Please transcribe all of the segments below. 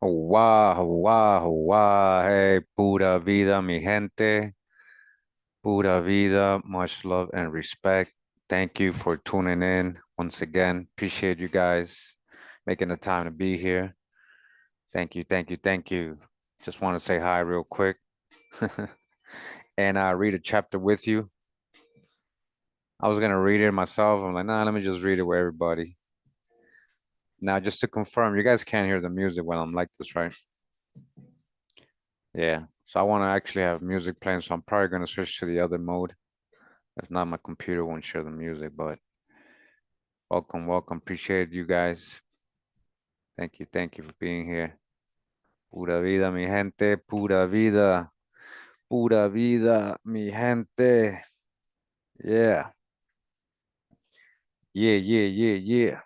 Wow, wow, wow. Hey, pura vida, mi gente. Pura vida. Much love and respect. Thank you for tuning in once again. Appreciate you guys making the time to be here. Thank you, thank you, thank you. Just want to say hi real quick and read a chapter with you. I was gonna read it myself. I'm like, nah, let me just read it with everybody. Now, just to confirm, you guys can't hear the music when I'm like this, right? Yeah. So I want to actually have music playing, so I'm probably gonna switch to the other mode. If not, my computer won't share the music, but welcome, welcome. Appreciate you guys. Thank you for being here. Pura vida, mi gente, pura vida. Pura vida, mi gente. Yeah. Yeah, yeah, yeah, yeah.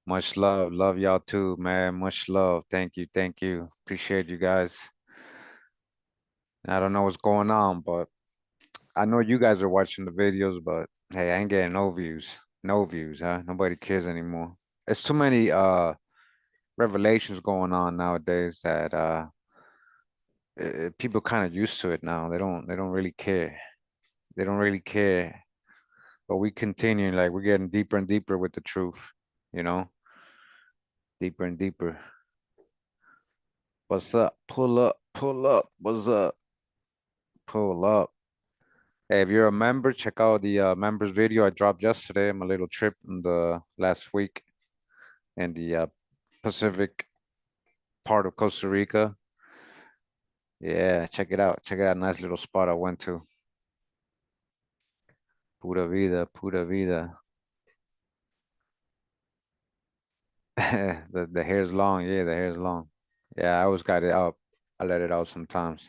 Much love. Love y'all too, man. Much love. Thank you. Thank you. Appreciate you guys. I don't know what's going on, but I know you guys are watching the videos, but hey, I ain't getting no views. No views, huh? Nobody cares anymore. It's too many revelations going on nowadays that people kind of used to it now. They don't really care. They don't really care. But we continue, like we're getting deeper and deeper with the truth, you know, deeper and deeper. What's up? Pull up, pull up. What's up? Pull up. Hey, if you're a member, check out the members video I dropped yesterday. My little trip in the last week in the Pacific part of Costa Rica. Yeah, check it out. Check it out. Nice little spot I went to. Pura vida, pura vida. The hair's long. Yeah, the hair's long. Yeah, I always got it up. I let it out sometimes.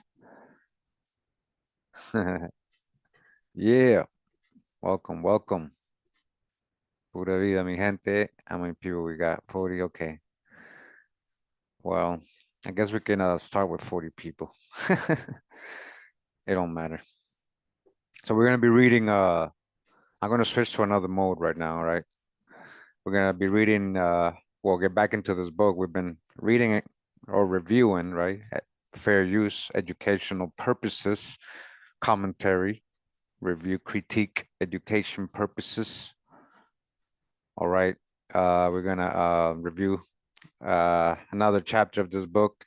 Yeah, welcome, welcome. Pura vida, mi gente. How many people we got? 40. Okay. Well, I guess we can start with 40 people. It don't matter. So we're gonna be reading. I'm gonna switch to another mode right now. Right. We're gonna be reading. We'll get back into this book. We've been reading it or reviewing. Right. Fair use, educational purposes, commentary, review, critique, education purposes. All right. We're gonna review another chapter of this book.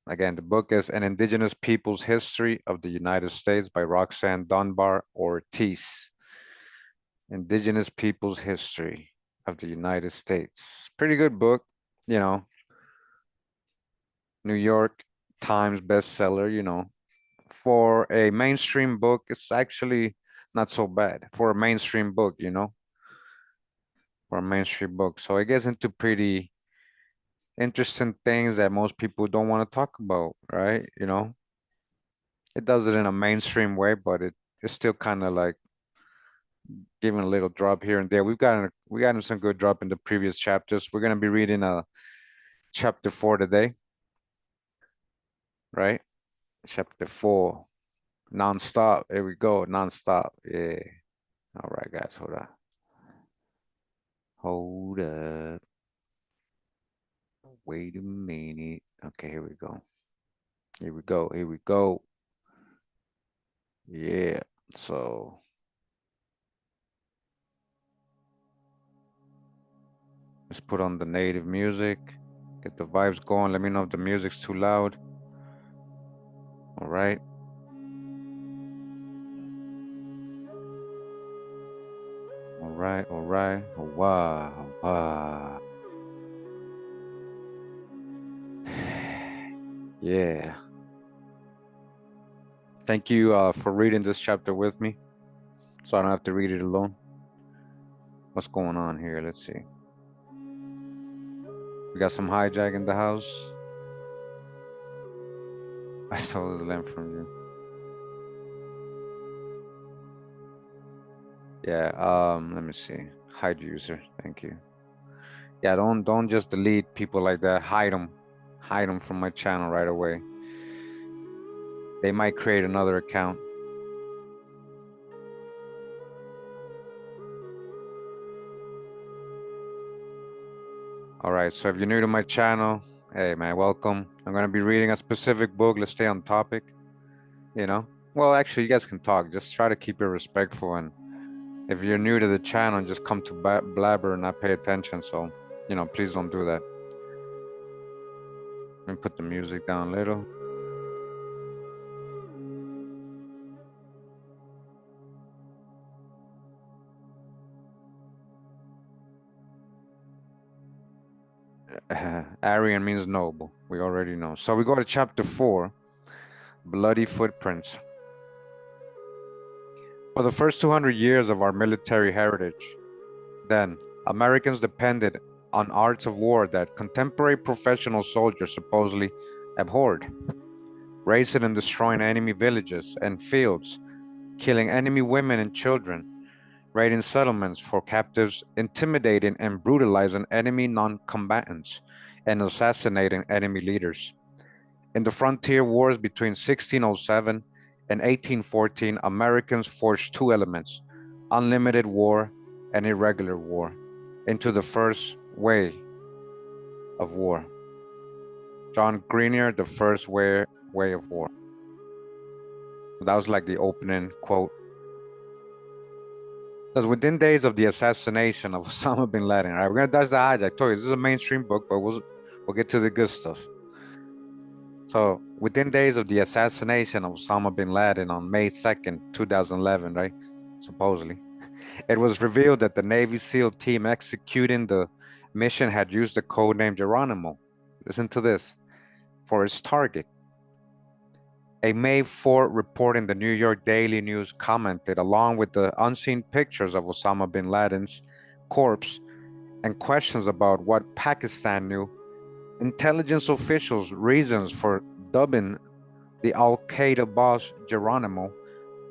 Again, the book is An Indigenous People's History of the United States by Roxanne Dunbar Ortiz. Indigenous People's History of the United States. Pretty good book, you know, New York Times bestseller, you know. For a mainstream book, it's actually not so bad for a mainstream book, you know, for a mainstream book. So it gets into pretty interesting things that most people don't want to talk about, right? You know, it does it in a mainstream way, but it's still kind of like giving a little drop here and there. We got some good drop in the previous chapters. We're gonna be reading chapter 4 today, right? Chapter 4, non-stop. Here we go, non-stop. Yeah. All right, guys, hold on. Hold up. Wait a minute. Okay, here we go. Here we go. Here we go. Yeah. So let's put on the native music. Get the vibes going. Let me know if the music's too loud. All right. All right. All right. Wow. Wow. Yeah. Thank you for reading this chapter with me, so I don't have to read it alone. What's going on here? Let's see. We got some hijack in the house. I stole this lamp from you. Yeah, let me see. Hide user, thank you. Yeah, don't just delete people like that. Hide them. Hide them from my channel right away. They might create another account. All right, so if you're new to my channel, hey man, welcome. I'm gonna be reading a specific book. Let's stay on topic, you know? Well, actually, you guys can talk. Just try to keep it respectful. And if you're new to the channel, just come to blabber and not pay attention. So, you know, please don't do that. Let me put the music down a little. Aryan means noble. We already know. So we go to chapter 4, Bloody Footprints. For the first 200 years of our military heritage, then, Americans depended on arts of war that contemporary professional soldiers supposedly abhorred, raising and destroying enemy villages and fields, killing enemy women and children, raiding settlements for captives, intimidating and brutalizing enemy non-combatants, and assassinating enemy leaders. In the frontier wars between 1607 and 1814, Americans forged two elements, unlimited war and irregular war, into the first way of war. John Grenier, the first way of war. That was like the opening quote. Because within days of the assassination of Osama bin Laden, all right, we're gonna dodge the hijack. I told you this is a mainstream book, but we'll get to the good stuff. So within days of the assassination of Osama bin Laden on May 2nd, 2011, right? Supposedly, it was revealed that the Navy SEAL team executing the mission had used the code name Geronimo. Listen to this. For its target. A May 4 report in the New York Daily News commented, along with the unseen pictures of Osama bin Laden's corpse and questions about what Pakistan knew, intelligence officials' reasons for dubbing the Al-Qaeda boss Geronimo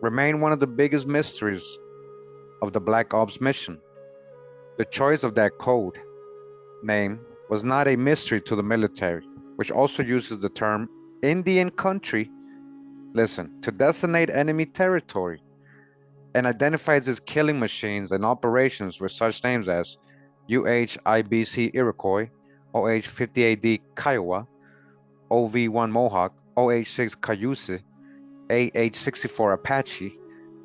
remain one of the biggest mysteries of the Black Ops mission. The choice of that code name was not a mystery to the military, which also uses the term Indian country, listen, to designate enemy territory and identifies its killing machines and operations with such names as UH-IBC Iroquois, OH-58D Kiowa, OV-1 Mohawk, OH-6 Cayuse, AH-64 Apache,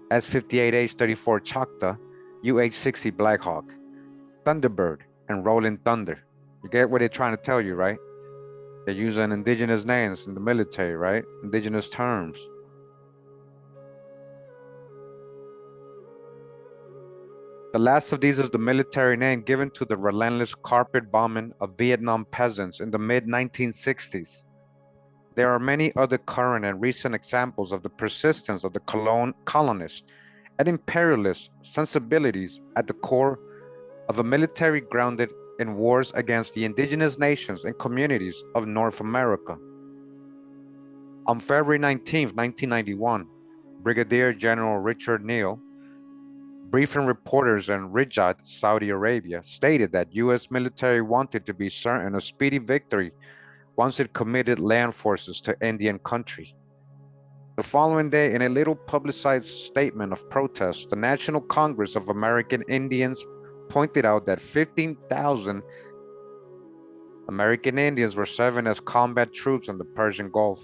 S-58H-34 Choctaw, UH-60 Blackhawk, Thunderbird, and Rolling Thunder. You get what they're trying to tell you, right? They're using indigenous names in the military, right? Indigenous terms. The last of these is the military name given to the relentless carpet bombing of Vietnam peasants in the mid-1960s. There are many other current and recent examples of the persistence of the colonist and imperialist sensibilities at the core of a military grounded in wars against the indigenous nations and communities of North America. On February 19, 1991, Brigadier General Richard Neal, briefing reporters in Riyadh, Saudi Arabia, stated that U.S. military wanted to be certain of speedy victory once it committed land forces to Indian country. The following day, in a little publicized statement of protest, the National Congress of American Indians pointed out that 15,000 American Indians were serving as combat troops in the Persian Gulf.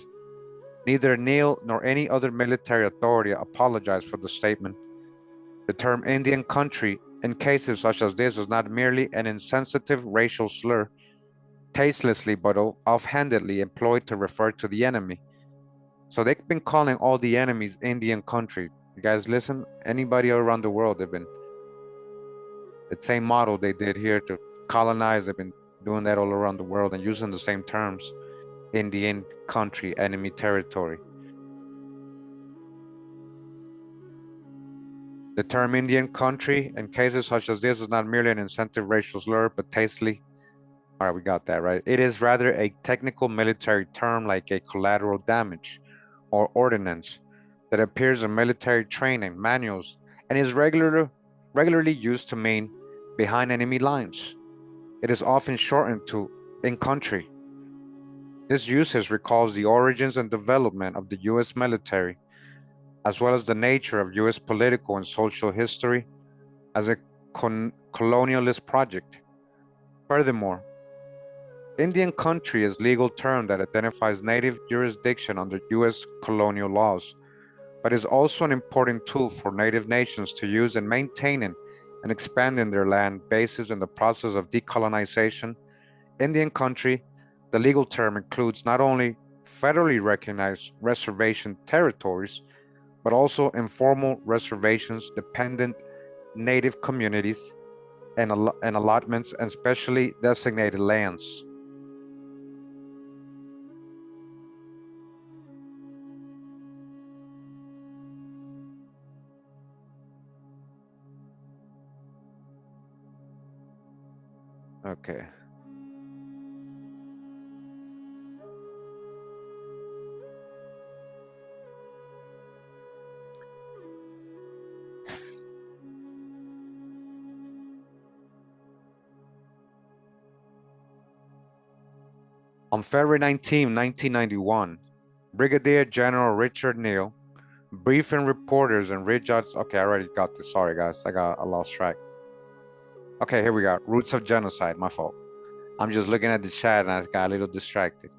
Neither Neal nor any other military authority apologized for the statement. The term Indian country in cases such as this is not merely an insensitive racial slur, tastelessly but offhandedly employed to refer to the enemy. So they've been calling all the enemies Indian country. You guys listen, anybody around the world, they've been, the same model they did here to colonize, they've been doing that all around the world and using the same terms. Indian country, enemy territory. The term Indian country in cases such as this is not merely an insensitive racial slur, but tastefully. All right, we got that right. It is rather a technical military term like a collateral damage or ordinance that appears in military training manuals and is regularly used to mean behind enemy lines. It is often shortened to in country. This usage recalls the origins and development of the U.S. military, as well as the nature of U.S. political and social history as a colonialist project. Furthermore, Indian country is a legal term that identifies native jurisdiction under U.S. colonial laws, but is also an important tool for native nations to use in maintaining and expanding their land bases in the process of decolonization. Indian country, the legal term includes not only federally recognized reservation territories, but also informal reservations, dependent native communities, and allotments and specially designated lands. Okay. On February 19, 1991, Brigadier General Richard Neal briefing reporters and Richards. Okay, I already got this. Sorry, guys. I lost track. Okay, here we go. Roots of genocide. My fault. I'm just looking at the chat and I got a little distracted.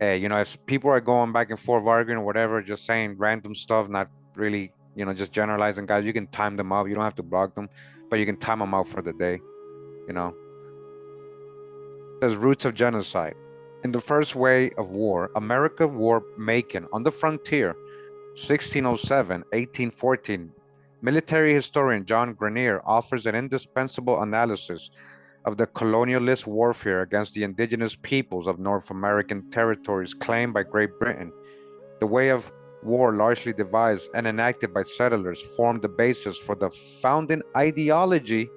Hey, if people are going back and forth arguing or whatever, just saying random stuff, not really, just generalizing, guys, you can time them out. You don't have to block them, but you can time them out for the day, you know. There's roots of genocide. In the first wave of war, America war making on the frontier, 1607, 1814, military historian John Grenier offers an indispensable analysis of the colonialist warfare against the indigenous peoples of North American territories claimed by Great Britain. The way of war largely devised and enacted by settlers formed the basis for the founding ideology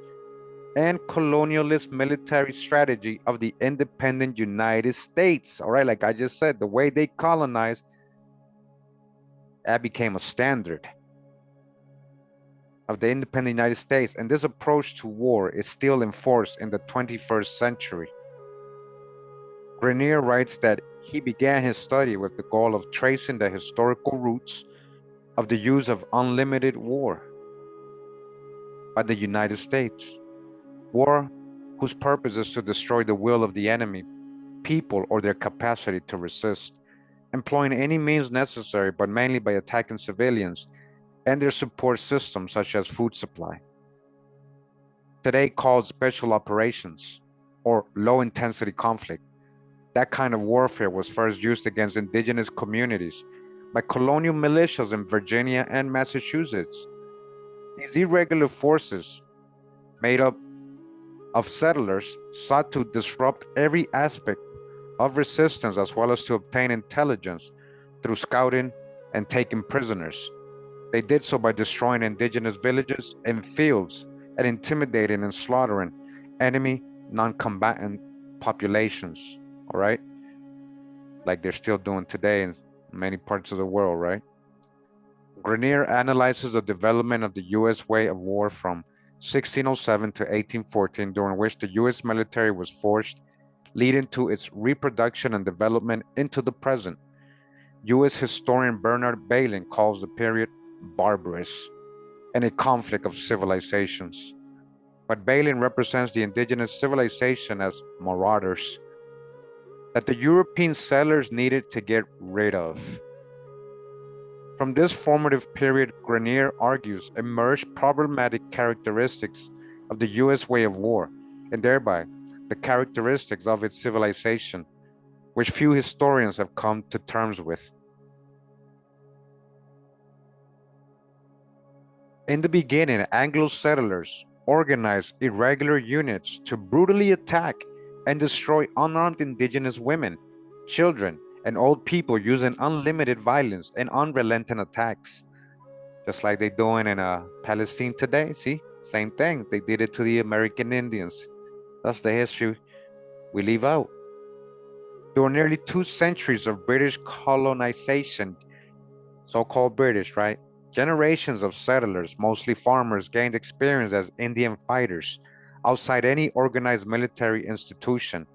and colonialist military strategy of the independent United States. All right, like I just said, the way they colonized, that became a standard of the independent United States. And this approach to war is still in force in the 21st century. Grenier writes that he began his study with the goal of tracing the historical roots of the use of unlimited war by the United States. War whose purpose is to destroy the will of the enemy, people, or their capacity to resist, employing any means necessary, but mainly by attacking civilians and their support systems such as food supply. Today called special operations or low-intensity conflict, that kind of warfare was first used against indigenous communities by colonial militias in Virginia and Massachusetts. These irregular forces, made up of settlers, sought to disrupt every aspect of resistance as well as to obtain intelligence through scouting and taking prisoners. They did so by destroying indigenous villages and fields and intimidating and slaughtering enemy non-combatant populations, all right? Like they're still doing today in many parts of the world, right? Grenier analyzes the development of the U.S. way of war from 1607 to 1814, during which the U.S. military was forged, leading to its reproduction and development into the present. U.S. historian Bernard Bailyn calls the period barbarous and a conflict of civilizations. But Bailyn represents the indigenous civilization as marauders that the European settlers needed to get rid of. From this formative period, Grenier argues, emerged problematic characteristics of the U.S. way of war, and thereby the characteristics of its civilization, which few historians have come to terms with. In the beginning, Anglo settlers organized irregular units to brutally attack and destroy unarmed indigenous women, children, and old people using unlimited violence and unrelenting attacks. Just like they're doing in Palestine today, see? Same thing, they did it to the American Indians. That's the history we leave out. During nearly 2 centuries of British colonization, so-called British, right? Generations of settlers, mostly farmers, gained experience as Indian fighters outside any organized military institution.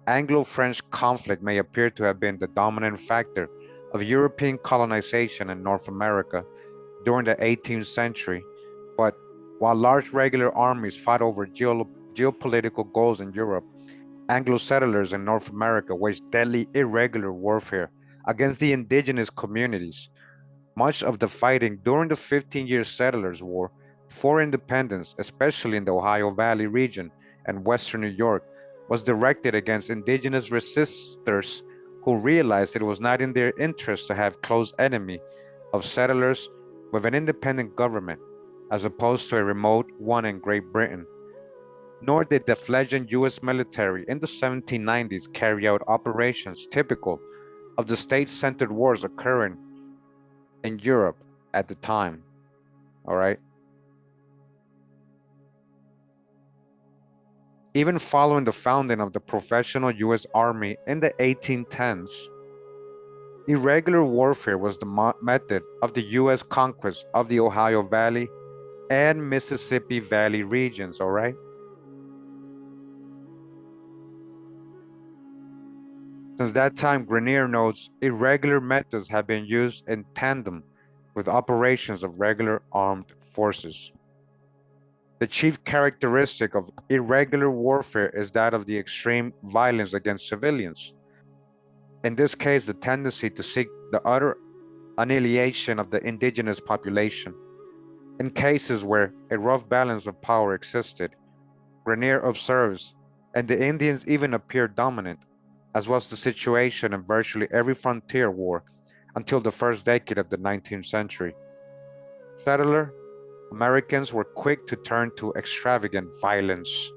Anglo-French conflict may appear to have been the dominant factor of European colonization in North America during the 18th century, but while large regular armies fought over geopolitical goals in Europe, Anglo settlers in North America waged deadly irregular warfare against the indigenous communities. Much of the fighting during the 15-year Settlers' War for independence, especially in the Ohio Valley region and western New York, was directed against indigenous resistors who realized it was not in their interest to have close enemy of settlers with an independent government, as opposed to a remote one in Great Britain. Nor did the fledgling U.S. military in the 1790s carry out operations typical of the state-centered wars occurring in Europe at the time, all right? Even following the founding of the professional U.S. Army in the 1810s, irregular warfare was the method of the U.S. conquest of the Ohio Valley and Mississippi Valley regions, all right? Since that time, Grenier notes irregular methods have been used in tandem with operations of regular armed forces. The chief characteristic of irregular warfare is that of the extreme violence against civilians. In this case, the tendency to seek the utter annihilation of the indigenous population. In cases where a rough balance of power existed, Grenier observes, and the Indians even appeared dominant, as was the situation in virtually every frontier war until the first decade of the 19th century. Settler Americans were quick to turn to extravagant violence.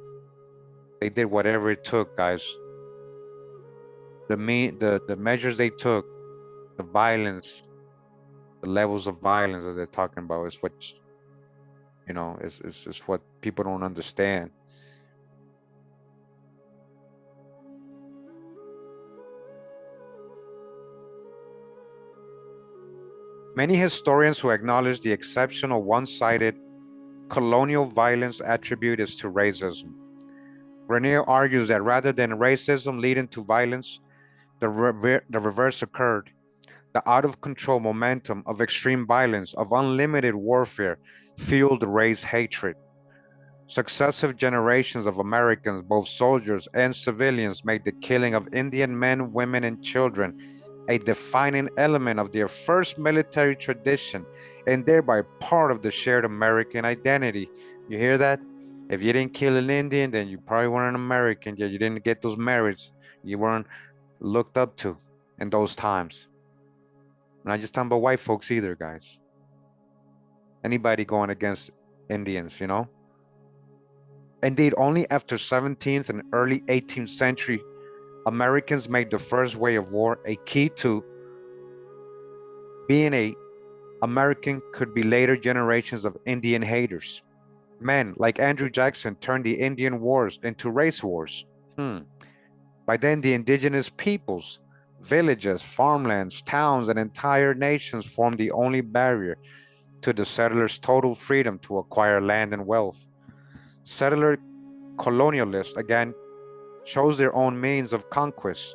They did whatever it took, guys. The measures they took, the violence, the levels of violence that they're talking about is what, is what people don't understand. Many historians who acknowledge the exceptional one-sided colonial violence attribute is to racism. Grenier argues that rather than racism leading to violence, the reverse occurred. The out-of-control momentum of extreme violence, of unlimited warfare, fueled race hatred. Successive generations of Americans, both soldiers and civilians, made the killing of Indian men, women, and children a defining element of their first military tradition and thereby part of the shared American identity. You hear that? If you didn't kill an Indian, then you probably weren't an American. Yeah, you didn't get those merits. You weren't looked up to in those times. I'm not just talking about white folks either, guys. Anybody going against Indians, Indeed, only after 17th and early 18th century, Americans made the first way of war a key to being a American could be later generations of Indian haters. Men like Andrew Jackson turned the Indian wars into race wars. By then, the indigenous peoples, villages, farmlands, towns, and entire nations formed the only barrier to the settlers' total freedom to acquire land and wealth. Settler colonialists, again, chose their own means of conquest.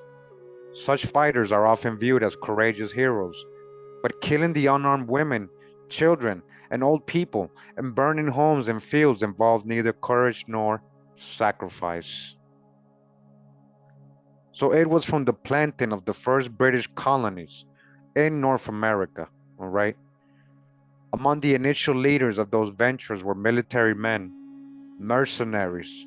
Such fighters are often viewed as courageous heroes, but killing the unarmed women, children, and old people and burning homes and fields involved neither courage nor sacrifice. So it was from the planting of the first British colonies in North America, all right? Among the initial leaders of those ventures were military men, mercenaries,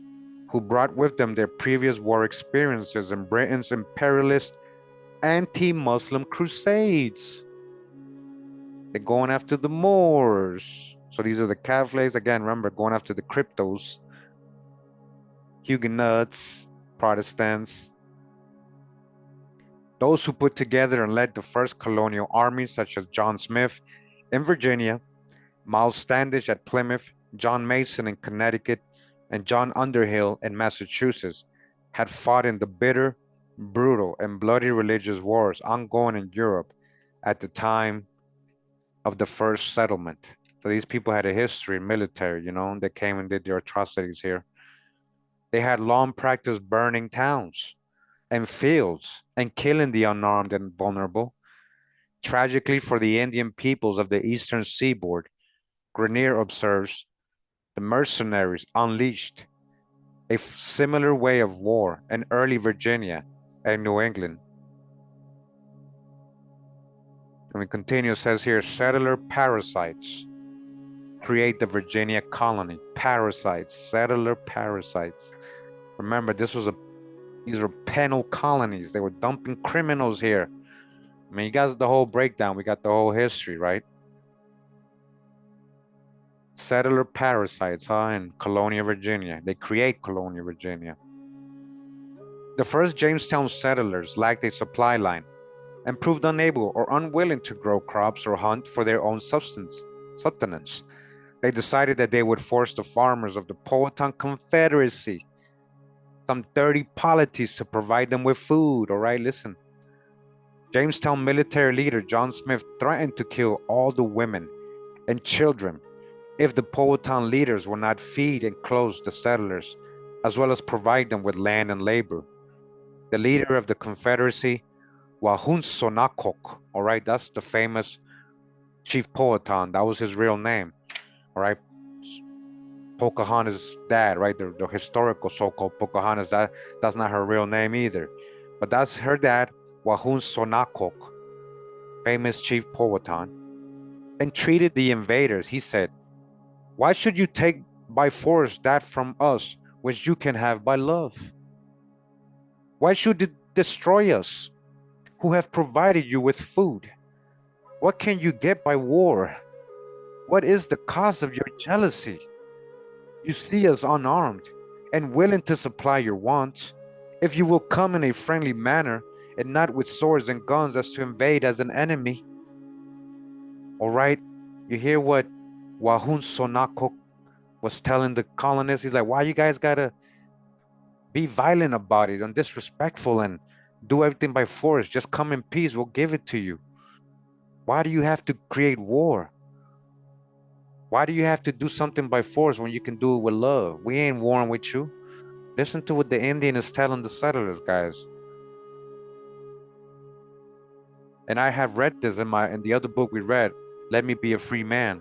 who brought with them their previous war experiences in Britain's imperialist anti-Muslim crusades. They're going after the Moors. So these are the Catholics, again, remember, going after the cryptos, Huguenots, Protestants. Those who put together and led the first colonial armies, such as John Smith in Virginia, Miles Standish at Plymouth, John Mason in Connecticut, and John Underhill in Massachusetts, had fought in the bitter, brutal, and bloody religious wars ongoing in Europe at the time of the first settlement. So these people had a history in military, they came and did their atrocities here. They had long practiced burning towns and fields and killing the unarmed and vulnerable. Tragically for the Indian peoples of the eastern seaboard, Grenier observes, the mercenaries unleashed a similar way of war in early Virginia and New England. And we continue, it says here, settler parasites create the Virginia colony. Parasites, settler parasites. Remember, these were penal colonies. They were dumping criminals here. I mean, you got the whole breakdown. We got the whole history, right? Settler parasites, in Colonial Virginia. They create Colonial Virginia. The first Jamestown settlers lacked a supply line and proved unable or unwilling to grow crops or hunt for their own sustenance. They decided that they would force the farmers of the Powhatan Confederacy, some 30 polities, to provide them with food. All right, listen. Jamestown military leader John Smith threatened to kill all the women and children if the Powhatan leaders would not feed and clothe the settlers, as well as provide them with land and labor. the leader of the Confederacy, Wahunsonakok. All right, that's the famous Chief Powhatan. That was his real name. All right, Pocahontas' dad, right? The historical so-called Pocahontas. That's not her real name either, but that's her dad, Wahunsonakok, famous Chief Powhatan, and treated the invaders. He said, "Why should you take by force that from us which you can have by love? Why should it destroy us, who have provided you with food? What can you get by war? What is the cause of your jealousy? You see us unarmed and willing to supply your wants. If you will come in a friendly manner and not with swords and guns as to invade as an enemy." All right, you hear what Wahun Sonako was telling the colonists? He's like, why you guys gotta be violent about it and disrespectful and do everything by force? Just come in peace, we'll give it to you. Why do you have to create war? Why do you have to do something by force when you can do it with love? We ain't warring with you. Listen to what the Indian is telling the settlers, guys. And I have read this in the other book we read, Let Me Be a Free Man.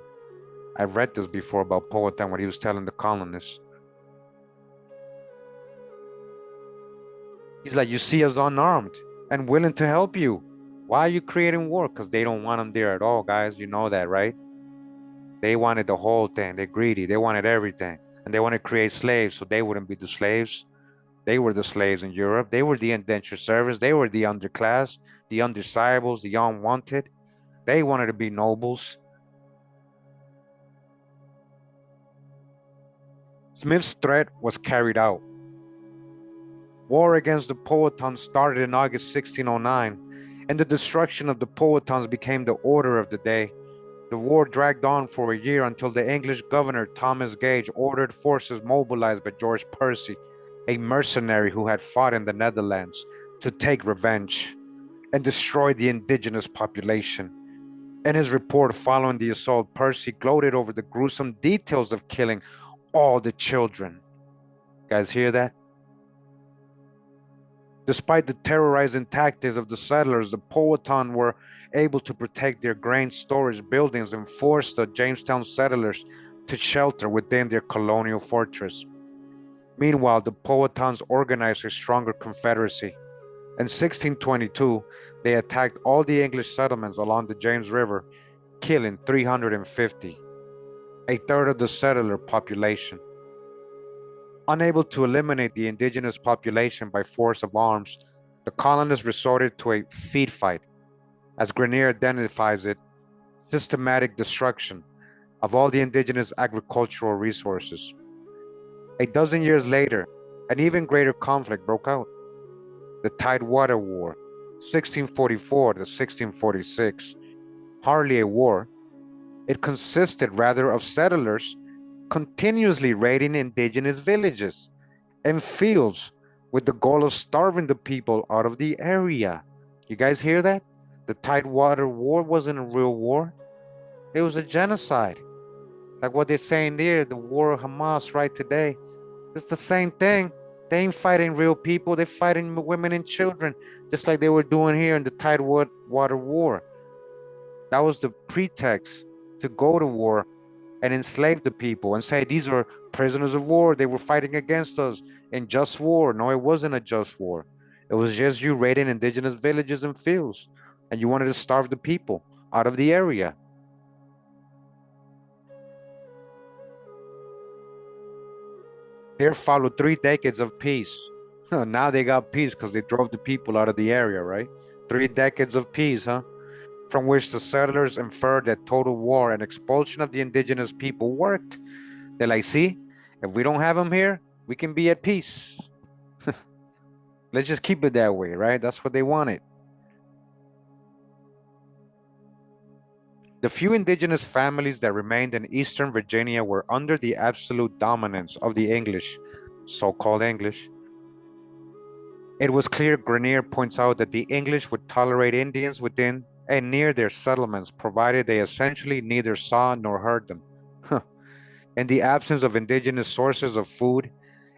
I've read this before about Powhatan, what he was telling the colonists. He's like, you see us unarmed and willing to help you. Why are you creating war? Because they don't want them there at all, guys. You know that, right? They wanted the whole thing. They're greedy. They wanted everything. And they want to create slaves so they wouldn't be the slaves. They were the slaves in Europe. They were the indentured servants. They were the underclass, the undesirables, the unwanted. They wanted to be nobles. Smith's threat was carried out. War against the Powhatans started in August 1609, and the destruction of the Powhatans became the order of the day. The war dragged on for a year until the English governor Thomas Gage ordered forces mobilized by George Percy, a mercenary who had fought in the Netherlands, to take revenge and destroy the indigenous population. In his report following the assault, Percy gloated over the gruesome details of killing all the children. Guys, hear that? Despite the terrorizing tactics of the settlers, the Powhatan were able to protect their grain storage buildings and force the Jamestown settlers to shelter within their colonial fortress. Meanwhile, the Powhatans organized a stronger confederacy. In 1622, they attacked all the English settlements along the James River, killing 350, a third of the settler population. Unable to eliminate the indigenous population by force of arms, the colonists resorted to a feed fight, as Grenier identifies it, systematic destruction of all the indigenous agricultural resources. A dozen years later, an even greater conflict broke out. The Tidewater War, 1644 to 1646. Hardly a war. It consisted rather of settlers continuously raiding indigenous villages and fields with the goal of starving the people out of the area. You guys hear that? The Tidewater War wasn't a real war. It was a genocide. Like what they're saying there, the war of Hamas right today. It's the same thing. They ain't fighting real people. They're fighting women and children, just like they were doing here in the Tidewater War. That was the pretext to go to war and enslave the people and say these are prisoners of war. They were fighting against us in just war. No, it wasn't a just war. It was just you raiding indigenous villages and fields, and you wanted to starve the people out of the area. There followed 3 decades of peace. Now they got peace because they drove the people out of the area, right? 3 decades of peace, huh? From which the settlers inferred that total war and expulsion of the indigenous people worked. They're like, see, if we don't have them here, we can be at peace. Let's just keep it that way, right? That's what they wanted. The few indigenous families that remained in Eastern Virginia were under the absolute dominance of the English, so-called English. It was clear, Grenier points out, that the English would tolerate Indians within and near their settlements, provided they essentially neither saw nor heard them. In the absence of indigenous sources of food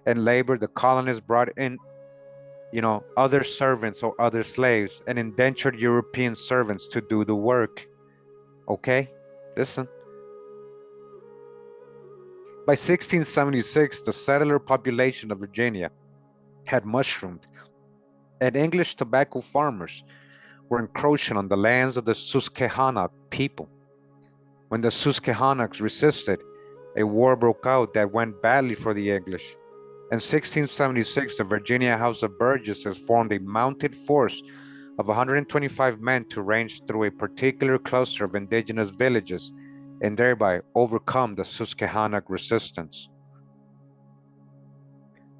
and labor, the colonists brought in you know, other servants or other slaves and indentured European servants to do the work. Okay, listen. By 1676, the settler population of Virginia had mushroomed, and English tobacco farmers were encroaching on the lands of the Susquehanna people. When the Susquehannocks resisted, a war broke out that went badly for the English. In 1676, the Virginia House of Burgesses formed a mounted force of 125 men to range through a particular cluster of indigenous villages and thereby overcome the Susquehannock resistance.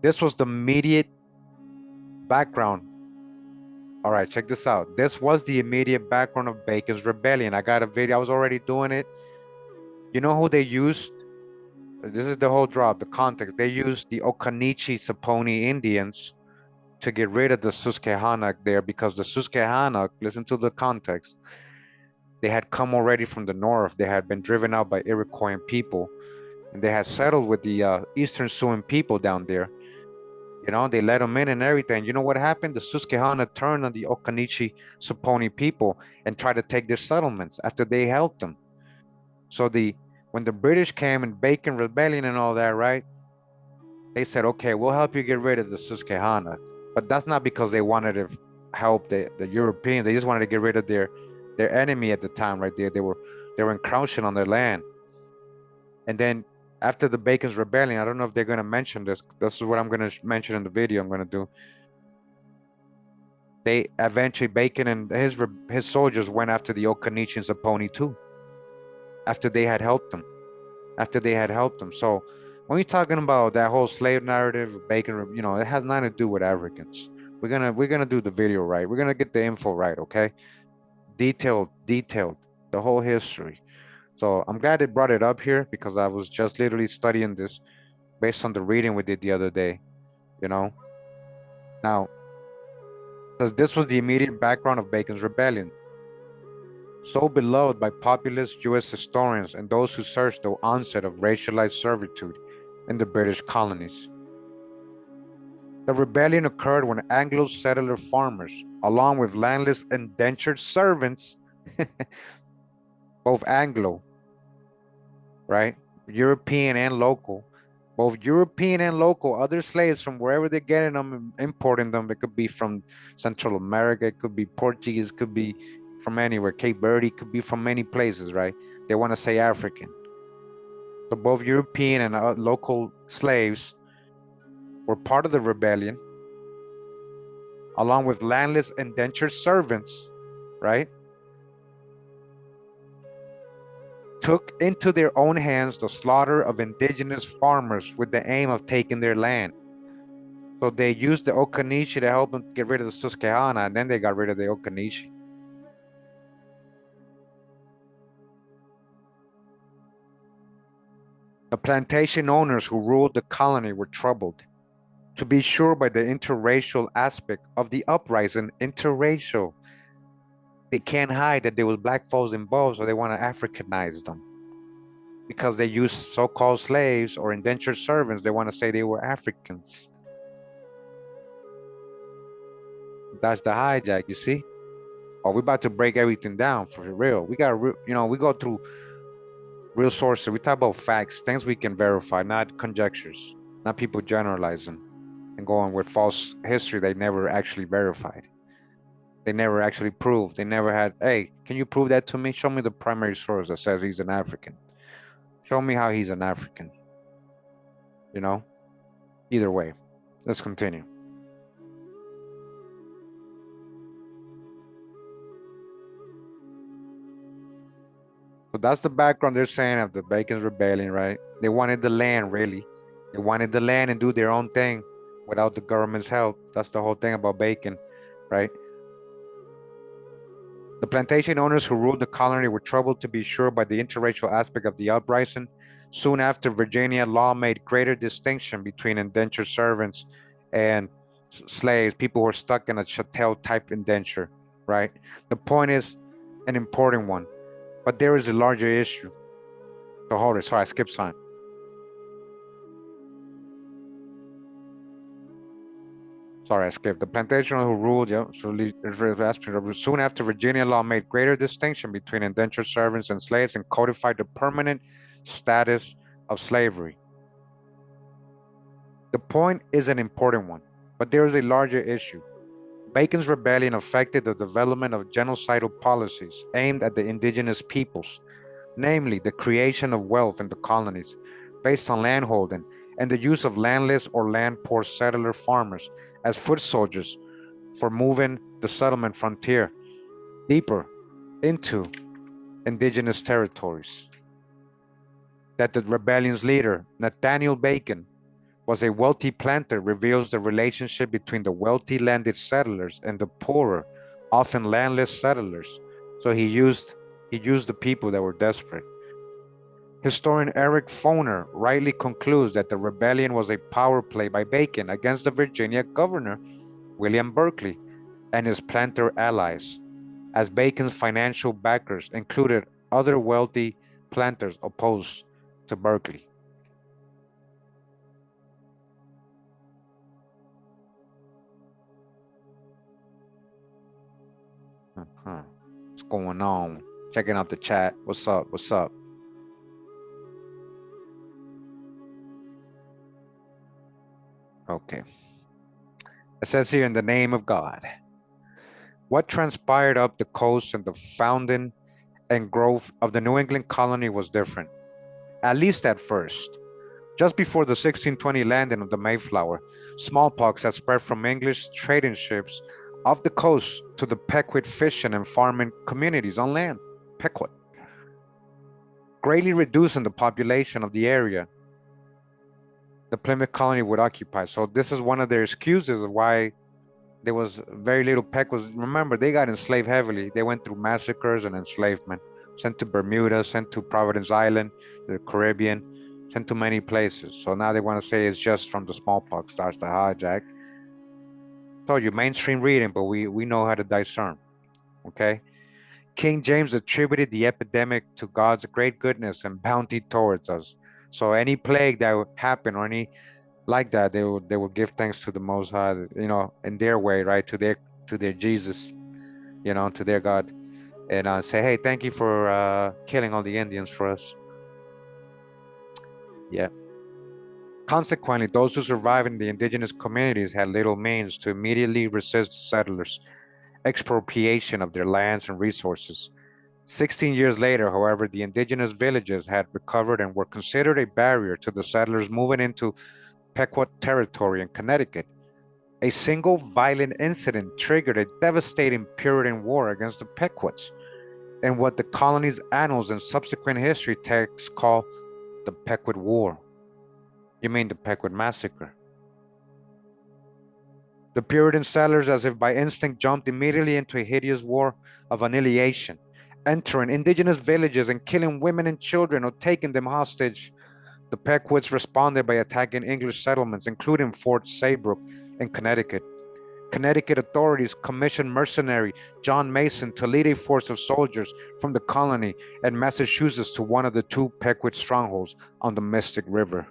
This was the immediate background. All right, check this out. This was the immediate background of Bacon's rebellion. I got a video. I was already doing it. You know who they used? This is the whole drop, the context. They used the Occaneechi-Saponi Indians to get rid of the Susquehannock there because the Susquehannock, listen to the context, they had come already from the north. They had been driven out by Iroquois people, and they had settled with the Eastern Sioux people down there. You know, they let them in and everything. You know what happened? The Susquehanna turned on the Occaneechi-Saponi people and tried to take their settlements after they helped them. So when the British came and Bacon Rebellion and all that, right? They said, okay, we'll help you get rid of the Susquehanna. But that's not because they wanted to help the Europeans. They just wanted to get rid of their enemy at the time, right there. They were encroaching on their land. And then after the Bacon's Rebellion, I don't know if they're going to mention this. This is what I'm going to mention in the video I'm going to do. They eventually, Bacon and his soldiers went after the Occaneechi and Saponi too, after they had helped them. So when you're talking about that whole slave narrative of Bacon, you know, it has nothing to do with Africans. We're gonna do the video right. We're gonna get the info right, okay? Detailed, the whole history. So I'm glad they brought it up here because I was just literally studying this based on the reading we did the other day, you know. Now, because this was the immediate background of Bacon's rebellion, so beloved by populist US historians and those who searched the onset of racialized servitude in the British colonies. The rebellion occurred when Anglo settler farmers, along with landless indentured servants, both Anglo, right, European and local, both European and local, other slaves from wherever they're getting them, importing them. It could be from Central America, it could be Portuguese, it could be from anywhere, Cape Verde, it could be from many places, right? They want to say African. So both European and local slaves were part of the rebellion, along with landless indentured servants, right? Took into their own hands the slaughter of indigenous farmers with the aim of taking their land. So they used the Occaneechi to help them get rid of the Susquehanna, and then they got rid of the Occaneechi. The plantation owners who ruled the colony were troubled, to be sure, by the interracial aspect of the uprising. Interracial. They can't hide that there was black folks involved, so they want to Africanize them. Because they use so-called slaves or indentured servants, they want to say they were Africans. That's the hijack, you see? Oh, we're about to break everything down for real. We got, you know, we go through real sources. We talk about facts, things we can verify, not conjectures, not people generalizing and going with false history they never actually verified. They never actually proved. They never had, hey, can you prove that to me? Show me the primary source that says he's an African. Show me how he's an African. You know? Either way, let's continue. So that's the background they're saying of the Bacon's Rebellion, right? They wanted the land, really. They wanted the land and do their own thing without the government's help. That's the whole thing about Bacon, right? The plantation owners who ruled the colony were troubled, to be sure, by the interracial aspect of the uprising. Soon after, Virginia law made greater distinction between indentured servants and slaves, people who are stuck in a chattel type indenture, right? The point is an important one, but there is a larger issue. So hold it. Sorry, I skipped sign. Sorry, I skipped. The plantation who ruled, yeah, soon after Virginia law made greater distinction between indentured servants and slaves and codified the permanent status of slavery. The point is an important one, but there is a larger issue. Bacon's rebellion affected the development of genocidal policies aimed at the indigenous peoples, namely the creation of wealth in the colonies based on landholding and the use of landless or land-poor settler farmers as foot soldiers for moving the settlement frontier deeper into indigenous territories. That the rebellion's leader, Nathaniel Bacon, was a wealthy planter reveals the relationship between the wealthy landed settlers and the poorer, often landless settlers. So he used the people that were desperate. Historian Eric Foner rightly concludes that the rebellion was a power play by Bacon against the Virginia governor, William Berkeley, and his planter allies, as Bacon's financial backers included other wealthy planters opposed to Berkeley. Uh-huh. What's going on? Checking out the chat. What's up? What's up? Okay. It says here in the name of God. What transpired up the coast and the founding and growth of the New England colony was different, at least at first. Just before the 1620 landing of the Mayflower, smallpox had spread from English trading ships off the coast to the Pequot fishing and farming communities on land, Pequot, greatly reducing the population of the area the Plymouth colony would occupy. So this is one of their excuses of why there was very little Pequots. Remember, they got enslaved heavily. They went through massacres and enslavement, sent to Bermuda, sent to Providence Island, the Caribbean, sent to many places. So now they want to say it's just from the smallpox. That's the hijack. Told you, mainstream reading, but we know how to discern. Okay. King James attributed the epidemic to God's great goodness and bounty towards us. So any plague that would happen or any like that, they would give thanks to the Most High, in their way, right? To their Jesus, to their God, and say, hey, thank you for killing all the Indians for us. Yeah. Consequently, those who survived in the indigenous communities had little means to immediately resist settlers' expropriation of their lands and resources. 16 years later, however, the indigenous villages had recovered and were considered a barrier to the settlers moving into Pequot territory in Connecticut. A single violent incident triggered a devastating Puritan war against the Pequots, in what the colony's annals and subsequent history texts call the Pequot War. You mean the Pequot Massacre? The Puritan settlers, as if by instinct, jumped immediately into a hideous war of annihilation, entering indigenous villages and killing women and children or taking them hostage. The Pequots responded by attacking English settlements, including Fort Saybrook in Connecticut. Connecticut authorities commissioned mercenary John Mason to lead a force of soldiers from the colony and Massachusetts to one of the two Pequot strongholds on the Mystic River.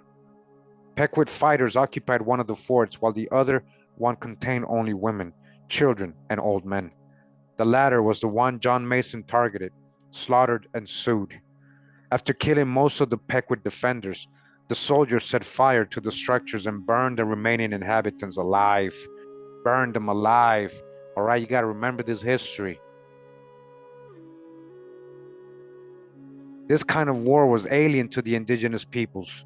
Pequot fighters occupied one of the forts, while the other one contained only women, children, and old men. The latter was the one John Mason targeted, slaughtered, and sued. After killing most of the Pequot defenders, the soldiers set fire to the structures and burned the remaining inhabitants alive. Burned them alive. All right, you got to remember this history. This kind of war was alien to the indigenous peoples.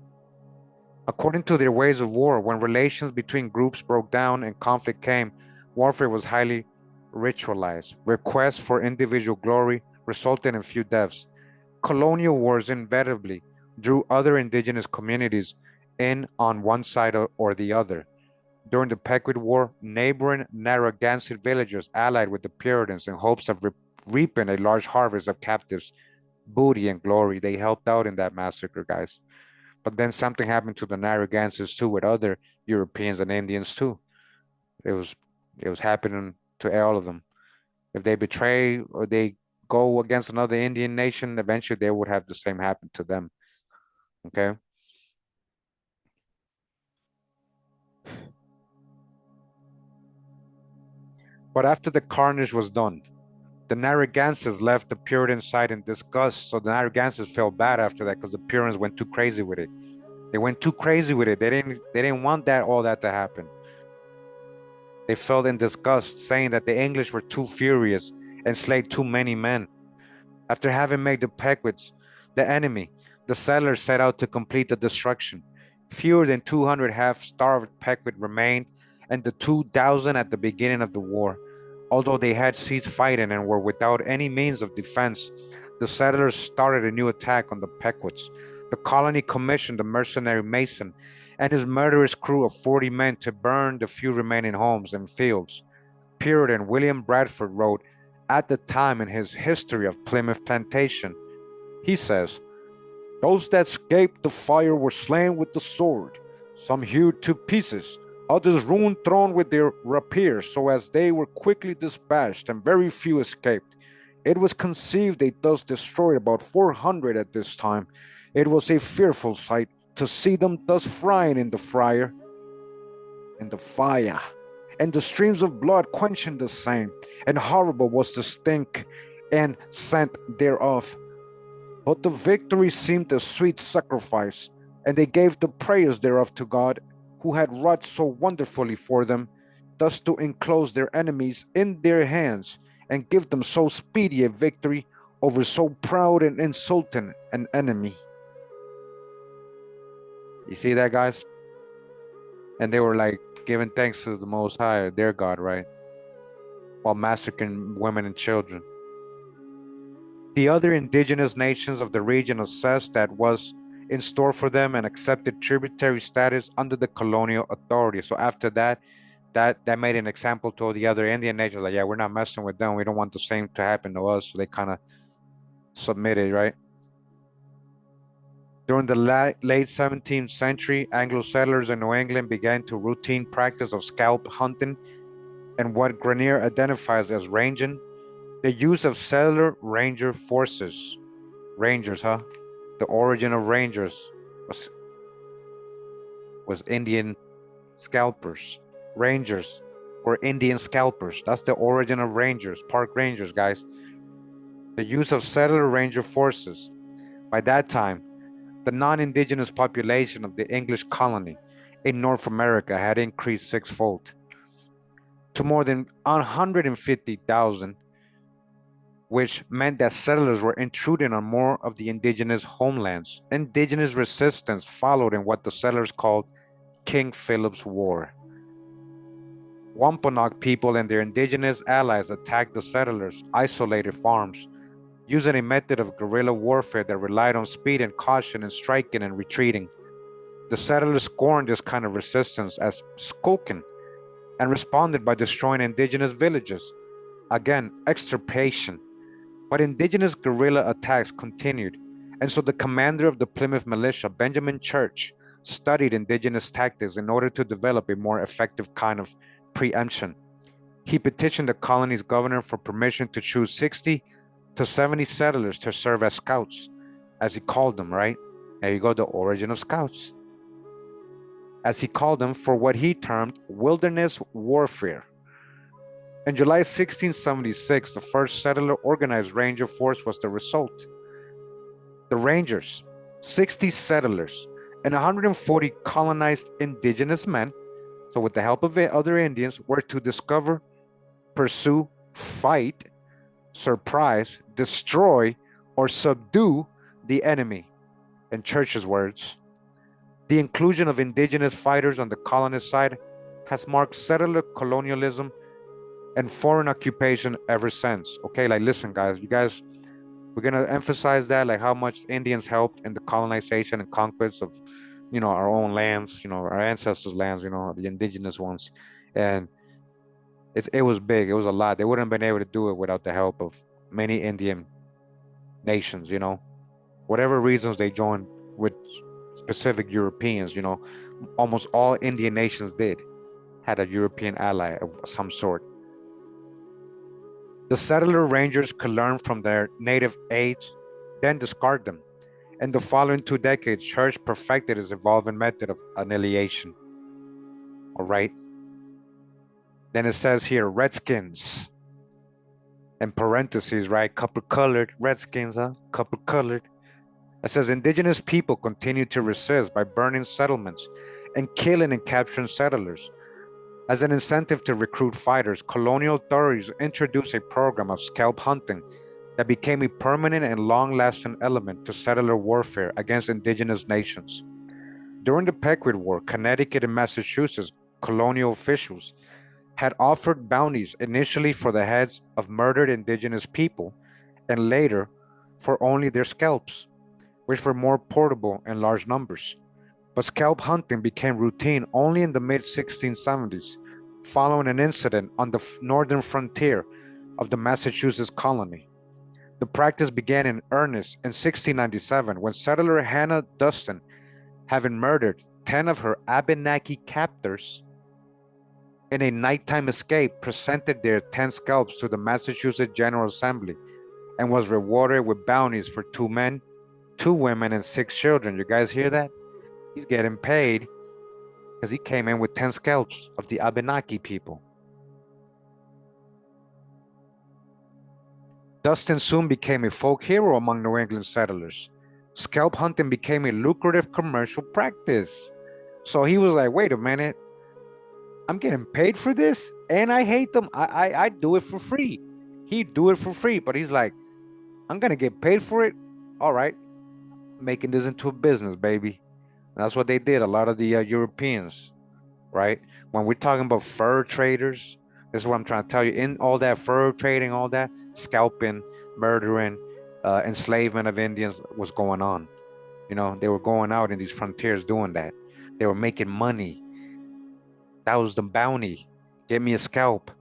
According to their ways of war, when relations between groups broke down and conflict came, warfare was highly ritualized. Requests for individual glory resulted in few deaths. Colonial wars invariably drew other indigenous communities in on one side or the other. During the Pequot War, neighboring Narragansett villagers allied with the Puritans in hopes of reaping a large harvest of captives, booty, and glory. They helped out in that massacre, guys. But then something happened to the Narragansetts too, with other Europeans and Indians too. It was it was happening to all of them. If they betray or they go against another Indian nation, eventually they would have the same happen to them. Okay. But after the carnage was done, the Narragansetts left the Puritan side in disgust. So the Narragansetts felt bad after that because the Puritans went too crazy with it. They went too crazy with it. They didn't want all that to happen. They felt in disgust, saying that the English were too furious and slayed too many men. After having made the Pequots the enemy, the settlers set out to complete the destruction. Fewer than 200 half-starved Pequot remained, and the 2,000 at the beginning of the war. Although they had ceased fighting and were without any means of defense, the settlers started a new attack on the Pequots. The colony commissioned the mercenary Mason and his murderous crew of 40 men to burn the few remaining homes and fields. Puritan William Bradford wrote at the time in his History of Plymouth Plantation, he says, "Those that escaped the fire were slain with the sword, some hewed to pieces, others ruined thrown with their rapiers, so as they were quickly dispatched, and very few escaped. It was conceived they thus destroyed about 400 at this time. It was a fearful sight to see them thus frying in the fire, and the streams of blood quenching the same, and horrible was the stink and scent thereof. But the victory seemed a sweet sacrifice, and they gave the prayers thereof to God, who had wrought so wonderfully for them, thus to enclose their enemies in their hands, and give them so speedy a victory over so proud and insulting an enemy." You see that, guys? And they were like giving thanks to the Most High, their God, right? While massacring women and children. The other indigenous nations of the region assessed that was in store for them and accepted tributary status under the colonial authority. So after that, that made an example to the other Indian nations, like, yeah, we're not messing with them. We don't want the same to happen to us. So they kind of submitted, right? During the late 17th century, Anglo settlers in New England began to routine practice of scalp hunting and what Grenier identifies as ranging, the use of settler ranger forces. Rangers, huh? The origin of rangers was, was Indian scalpers. Rangers were Indian scalpers. That's the origin of rangers, park rangers, guys. The use of settler ranger forces. By that time, the non-indigenous population of the English colony in North America had increased sixfold to more than 150,000, which meant that settlers were intruding on more of the indigenous homelands. Indigenous resistance followed in what the settlers called King Philip's War. Wampanoag people and their indigenous allies attacked the settlers' isolated farms, using a method of guerrilla warfare that relied on speed and caution in striking and retreating. The settlers scorned this kind of resistance as skulking and responded by destroying indigenous villages. Again, extirpation. But indigenous guerrilla attacks continued, and so the commander of the Plymouth militia, Benjamin Church, studied indigenous tactics in order to develop a more effective kind of preemption. He petitioned the colony's governor for permission to choose 60 to 70 settlers to serve as scouts, as he called them, right? There you go, the origin of scouts. As he called them, for what he termed wilderness warfare. In July 1676, the first settler organized ranger force was the result. The Rangers, 60 settlers, and 140 colonized indigenous men, so with the help of other Indians, were to discover, pursue, fight, surprise, destroy, or subdue the enemy. In Church's words, the inclusion of indigenous fighters on the colonist side has marked settler colonialism and foreign occupation ever since. Okay, like, listen, guys, we're gonna emphasize that, like, how much Indians helped in the colonization and conquest of, our own lands, our ancestors' lands, the indigenous ones, and it was big. It was a lot. They wouldn't have been able to do it without the help of many Indian nations. Whatever reasons they joined with specific Europeans. Almost all Indian nations had a European ally of some sort. The settler rangers could learn from their native aides, then discard them. In the following 2 decades, Church perfected his evolving method of annihilation. All right. Then it says here, Redskins, in parentheses, right? Copper colored, Redskins, huh? Copper colored. It says indigenous people continue to resist by burning settlements and killing and capturing settlers. As an incentive to recruit fighters, colonial authorities introduced a program of scalp hunting that became a permanent and long-lasting element to settler warfare against indigenous nations. During the Pequot War, Connecticut and Massachusetts colonial officials had offered bounties initially for the heads of murdered indigenous people and later for only their scalps, which were more portable in large numbers. But scalp hunting became routine only in the mid-1670s, following an incident on the northern frontier of the Massachusetts colony. The practice began in earnest in 1697 when settler Hannah Dustin, having murdered 10 of her Abenaki captors in a nighttime escape, presented their 10 scalps to the Massachusetts General Assembly and was rewarded with bounties for 2 men, 2 women, and 6 children. You guys hear that? He's getting paid because he came in with 10 scalps of the Abenaki people. Dustin soon became a folk hero among New England settlers. Scalp hunting became a lucrative commercial practice. So he was like, wait a minute, I'm getting paid for this and I hate them. I do it for free. He'd do it for free, but he's like, I'm going to get paid for it. All right, making this into a business, baby. And that's what they did, a lot of the Europeans, right? When we're talking about fur traders, this is what I'm trying to tell you. In all that fur trading, all that scalping, murdering, enslavement of Indians was going on. You know, they were going out in these frontiers doing that. They were making money. That was the bounty. Get me a scalp.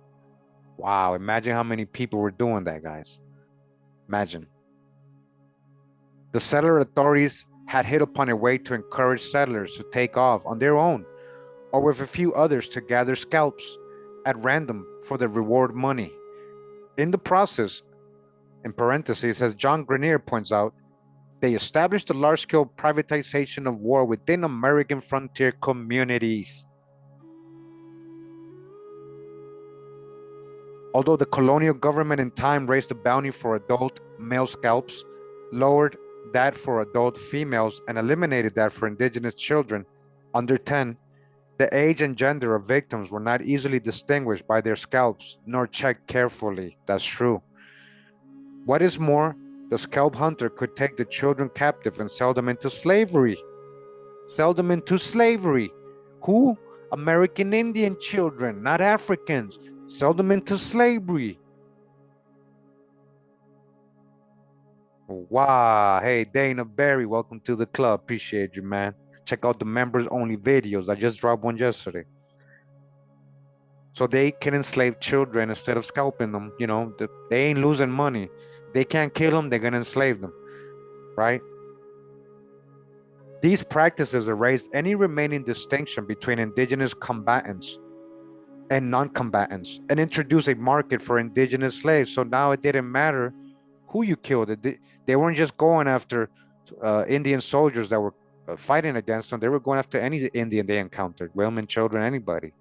Wow, imagine how many people were doing that, guys. Imagine. The settler authorities had hit upon a way to encourage settlers to take off on their own or with a few others to gather scalps at random for the reward money. In the process, in parentheses, as John Grenier points out, they established a large-scale privatization of war within American frontier communities. Although the colonial government in time raised the bounty for adult male scalps, lowered that for adult females, and eliminated that for indigenous children under 10, the age and gender of victims were not easily distinguished by their scalps, nor checked carefully. That's true. What is more, the scalp hunter could take the children captive and sell them into slavery. Sell them into slavery. Who? American Indian children, not Africans. Sell them into slavery. Wow. Hey, Dana Berry, welcome to the club. Appreciate you, man. Check out the members only videos. I just dropped one yesterday. So they can enslave children instead of scalping them. You know, they ain't losing money. They can't kill them, they're going to enslave them, right? These practices erased any remaining distinction between indigenous combatants and non-combatants and introduced a market for indigenous slaves. So now it didn't matter who you killed. They weren't just going after Indian soldiers that were fighting against them. They were going after any Indian they encountered, women, children, anybody.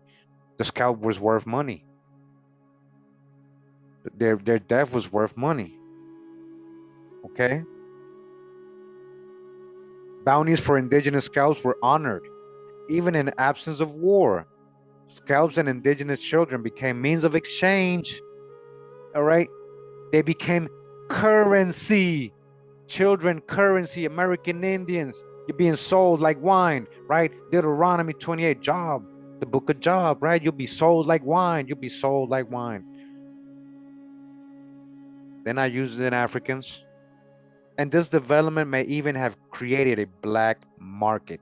The scalp was worth money. Their death was worth money. Okay. Bounties for indigenous scalps were honored, even in absence of war. Scalps and indigenous children became means of exchange. All right. They became currency. Children, currency, American Indians. You're being sold like wine, right? Deuteronomy 28, Job, the book of Job, right? You'll be sold like wine. You'll be sold like wine. They're not using it in Africans. And this development may even have created a black market.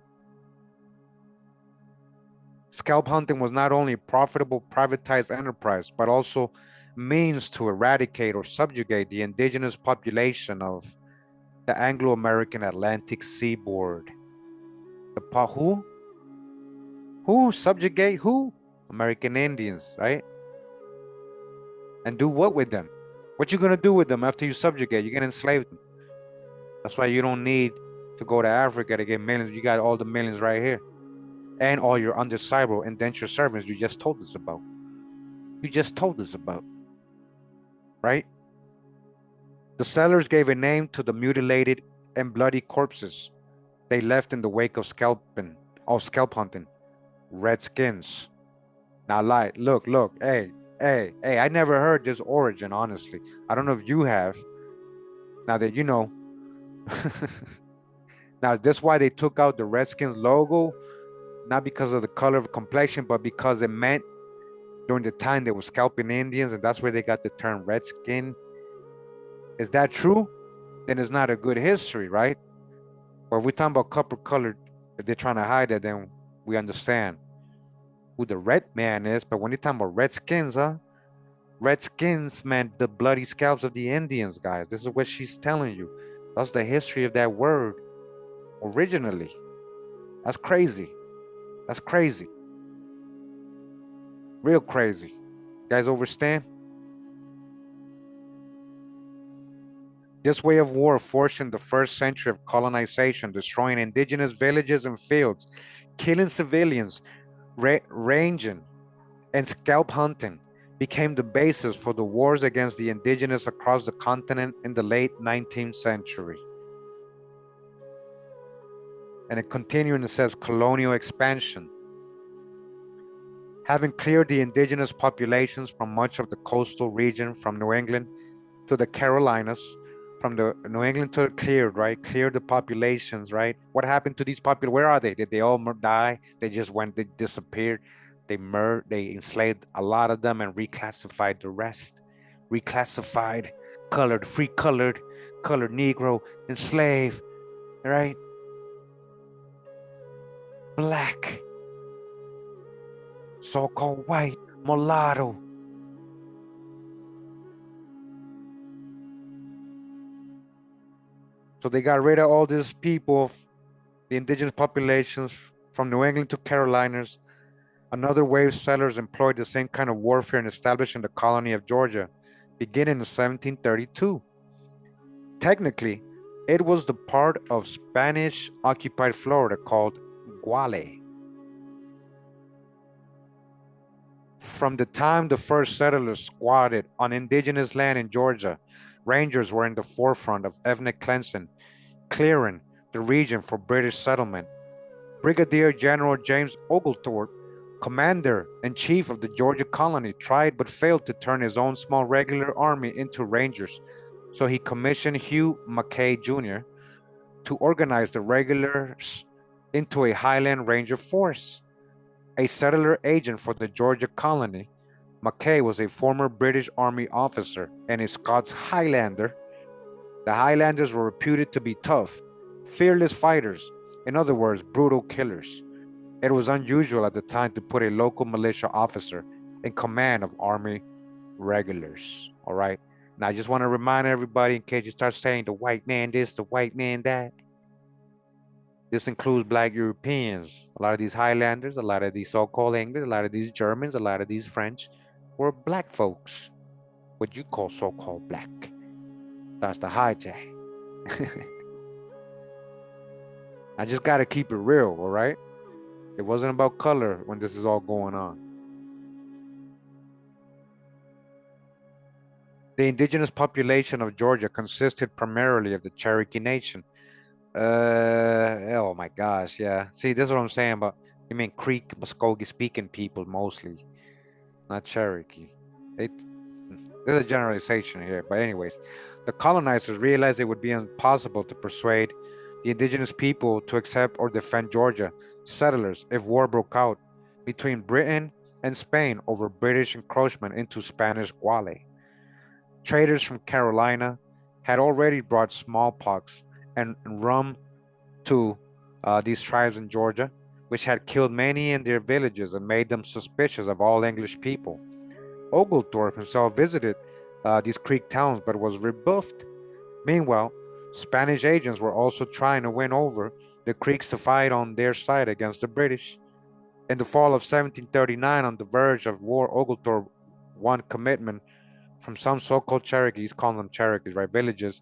Scalp hunting was not only a profitable privatized enterprise, but also means to eradicate or subjugate the indigenous population of the Anglo-American Atlantic seaboard. Who? Who? Subjugate who? American Indians, right? And do what with them? What you gonna do with them after you subjugate? You're gonna enslave them. That's why you don't need to go to Africa to get millions. You got all the millions right here. And all your undesirable indentured servants you just told us about. you just told us about, right? The settlers gave a name to the mutilated and bloody corpses they left in the wake of scalp hunting. Redskins. Now, look, hey, I never heard this origin, honestly. I don't know if you have. Now that you know. Now, is this why they took out the Redskins logo? Not because of the color of complexion, but because it meant during the time they were scalping Indians, and that's where they got the term Redskin. Is that true? Then it's not a good history, right? Or if we're talking about copper colored, if they're trying to hide it, then we understand who the red man is. But when you're talking about Redskins, Redskins meant the bloody scalps of the Indians, guys. This is what she's telling you. That's the history of that word originally. That's crazy. That's crazy. Real crazy. You guys understand? This way of war forced in the first century of colonization, destroying indigenous villages and fields, killing civilians, ranging, and scalp hunting became the basis for the wars against the indigenous across the continent in the late 19th century. And it continues and it says colonial expansion. Having cleared the indigenous populations from much of the coastal region from New England to the Carolinas, from the New England to cleared, right? Cleared the populations, right? What happened to these populations? Where are they? Did they all die? They just went, they disappeared. They enslaved a lot of them and reclassified the rest. Reclassified, colored, free colored, colored Negro, enslaved, right? Black, so-called white, mulatto. So they got rid of all these people, the indigenous populations from New England to Carolinas. Another wave of settlers employed the same kind of warfare in establishing the colony of Georgia, beginning in 1732. Technically, it was the part of Spanish-occupied Florida called Guale. From the time the first settlers squatted on indigenous land in Georgia, Rangers were in the forefront of ethnic cleansing, clearing the region for British settlement. Brigadier General James Oglethorpe, commander-in-chief of the Georgia colony, tried but failed to turn his own small regular army into Rangers, so he commissioned Hugh Mackay Jr. to organize the regulars into a Highland Ranger force. A settler agent for the Georgia colony, Mackay was a former British Army officer and a Scots Highlander. The Highlanders were reputed to be tough, fearless fighters, in other words, brutal killers. It was unusual at the time to put a local militia officer in command of Army regulars. All right. Now, I just want to remind everybody in case you start saying the white man this, the white man that. This includes Black Europeans. A lot of these Highlanders, a lot of these so-called English, a lot of these Germans, a lot of these French were Black folks. What you call so-called Black. That's the hijack. I just got to keep it real, all right? It wasn't about color when this is all going on. The indigenous population of Georgia consisted primarily of the Cherokee Nation. Oh my gosh, yeah. See, this is what I'm saying about, you mean Creek, Muskogee speaking people mostly, not Cherokee. There's a generalization here, but anyways, the colonizers realized it would be impossible to persuade the indigenous people to accept or defend Georgia settlers if war broke out between Britain and Spain over British encroachment into Spanish Guale. Traders from Carolina had already brought smallpox and rum to these tribes in Georgia, which had killed many in their villages and made them suspicious of all English people. Oglethorpe himself visited these Creek towns but was rebuffed. Meanwhile, Spanish agents were also trying to win over the Creeks to fight on their side against the British. In the fall of 1739, on the verge of war, Oglethorpe won commitment from some so-called Cherokees, calling them Cherokees, right, villages,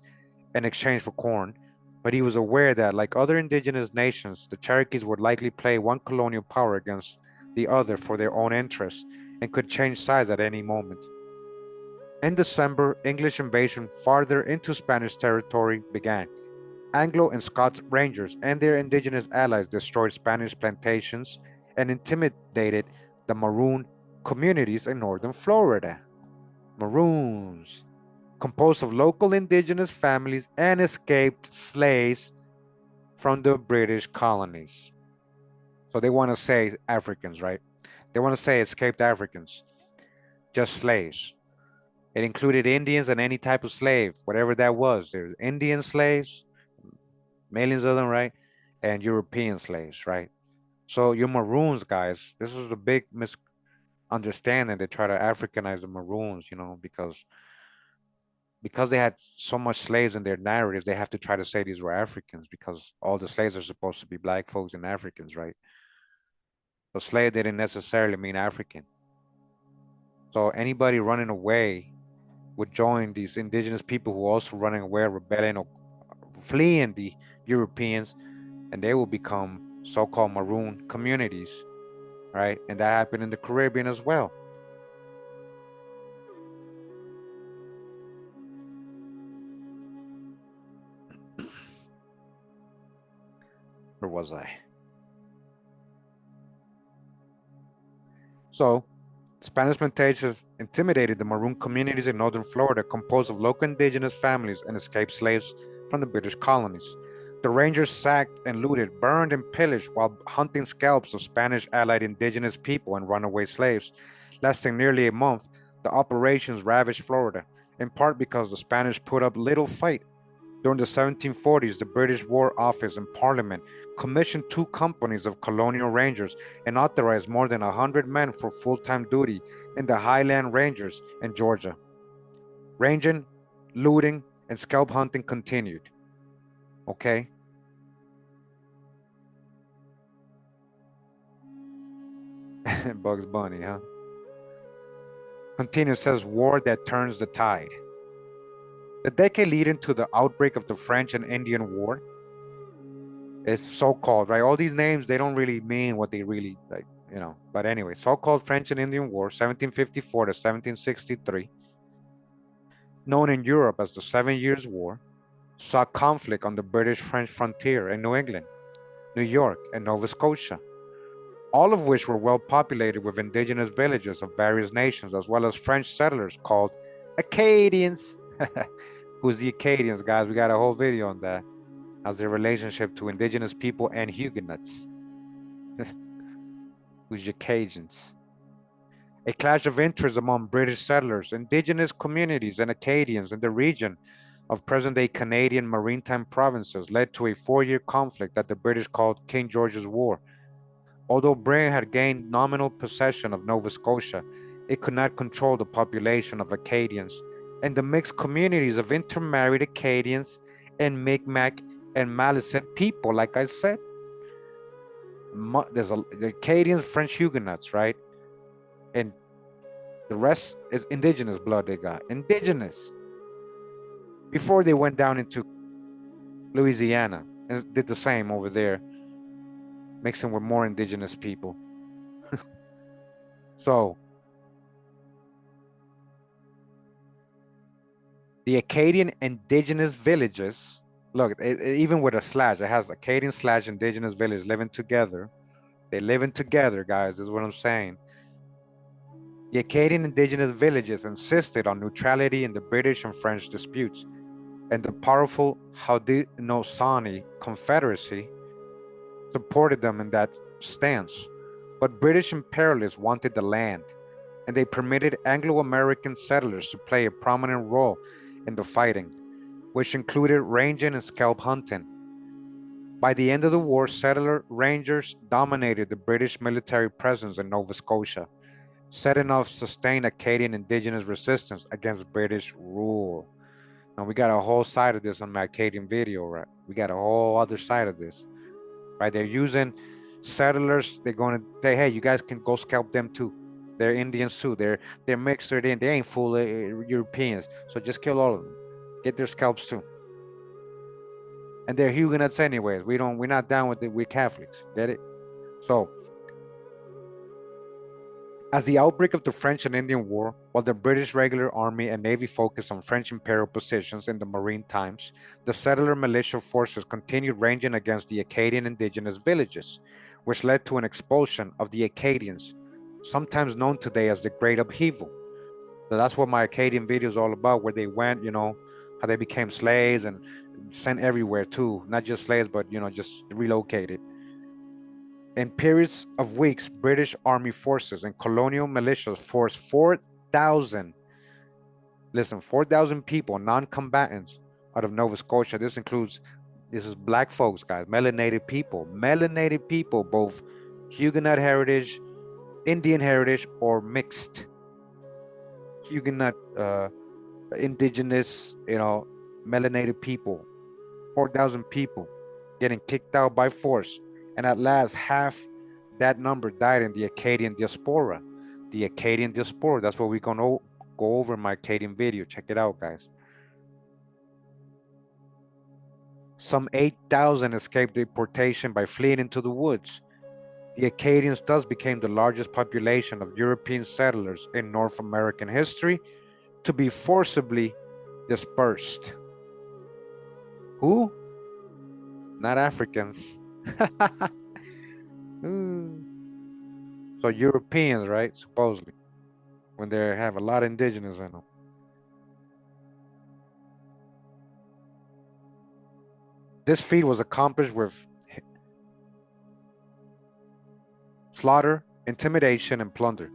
in exchange for corn. But he was aware that, like other indigenous nations, the Cherokees would likely play one colonial power against the other for their own interests, and could change sides at any moment. In December, English invasion farther into Spanish territory began. Anglo and Scots Rangers and their indigenous allies destroyed Spanish plantations and intimidated the Maroon communities in northern Florida. Maroons, composed of local indigenous families and escaped slaves from the British colonies. So they want to say Africans, right? They want to say escaped Africans, just slaves. It included Indians and any type of slave, whatever that was. There's Indian slaves, millions of them, right? And European slaves, right? So your Maroons, guys, this is the big misunderstanding. They try to Africanize the Maroons, because they had so much slaves in their narratives, they have to try to say these were Africans because all the slaves are supposed to be black folks and Africans, right? So slave didn't necessarily mean African. So anybody running away would join these indigenous people who are also running away, rebelling, or fleeing the Europeans, and they will become so-called maroon communities, right? And that happened in the Caribbean as well. Where was I? So Spanish plantations intimidated the maroon communities in northern Florida, composed of local indigenous families and escaped slaves from the British colonies. The Rangers sacked and looted, burned and pillaged while hunting scalps of Spanish allied indigenous people and runaway slaves. Lasting nearly a month, the operations ravaged Florida, in part because the Spanish put up little fight. During the 1740s, the British War Office and Parliament commissioned two companies of Colonial Rangers and authorized more than 100 men for full-time duty in the Highland Rangers in Georgia. Ranging, looting, and scalp hunting continued. Okay? Bugs Bunny, huh? Continues, says war that turns the tide. The decade leading to the outbreak of the French and Indian War is so-called, right? All these names, they don't really mean what they really, like, But anyway, so-called French and Indian War, 1754 to 1763, known in Europe as the 7 Years' War, saw conflict on the British-French frontier in New England, New York, and Nova Scotia, all of which were well populated with indigenous villages of various nations, as well as French settlers called Acadians. Who's the Acadians, guys? We got a whole video on that, as their relationship to indigenous people and Huguenots. Who's the Cajuns? A clash of interests among British settlers, indigenous communities, and Acadians in the region of present-day Canadian maritime provinces led to a 4-year conflict that the British called King George's War. Although Britain had gained nominal possession of Nova Scotia, it could not control the population of Acadians and the mixed communities of intermarried Acadians and Mi'kmaq and Maliseet people, like I said. There's the Acadians, French Huguenots, right? And the rest is indigenous blood they got. Indigenous. Before they went down into Louisiana and did the same over there, mixing with more indigenous people. So the Acadian indigenous villages, look, even with a slash, it has Acadian / indigenous village living together. They're living together, guys, is what I'm saying. The Acadian indigenous villages insisted on neutrality in the British and French disputes, and the powerful Haudenosaunee Confederacy supported them in that stance. But British imperialists wanted the land, and they permitted Anglo-American settlers to play a prominent role in the fighting, which included ranging and scalp hunting. By the end of the war, settler rangers dominated the British military presence in Nova Scotia, setting off sustained Acadian indigenous resistance against British rule. Now we got a whole side of this on my Acadian video, right? We got a whole other side of this, right? They're using settlers. They're going to say, hey, you guys can go scalp them too. They're Indians too. They're mixed. They ain't full Europeans. So just kill all of them. Get their scalps too. And they're Huguenots anyways. We're not down with it. We're Catholics. Get it? So As the outbreak of the French and Indian War, while the British regular army and navy focused on French imperial positions in the maritime times, the settler militia forces continued ranging against the Acadian indigenous villages, which led to an expulsion of the Acadians, sometimes known today as the Great Upheaval. So that's what my Acadian video is all about, where they went, how they became slaves and sent everywhere too, not just slaves, but just relocated. In periods of weeks, British Army forces and colonial militias forced 4,000, listen, 4,000 people, non-combatants, out of Nova Scotia. This is black folks, guys, melanated people, both Huguenot heritage, Indian heritage, or mixed Huguenot, indigenous, melanated people. 4,000 people getting kicked out by force. And at last, half that number died in the Acadian diaspora. The Acadian diaspora, that's what we're going to go over in my Acadian video. Check it out, guys. Some 8,000 escaped deportation by fleeing into the woods. The Acadians thus became the largest population of European settlers in North American history to be forcibly dispersed. Who? Not Africans. So Europeans, right? Supposedly, when they have a lot of indigenous in them. This feat was accomplished with slaughter, intimidation, and plunder.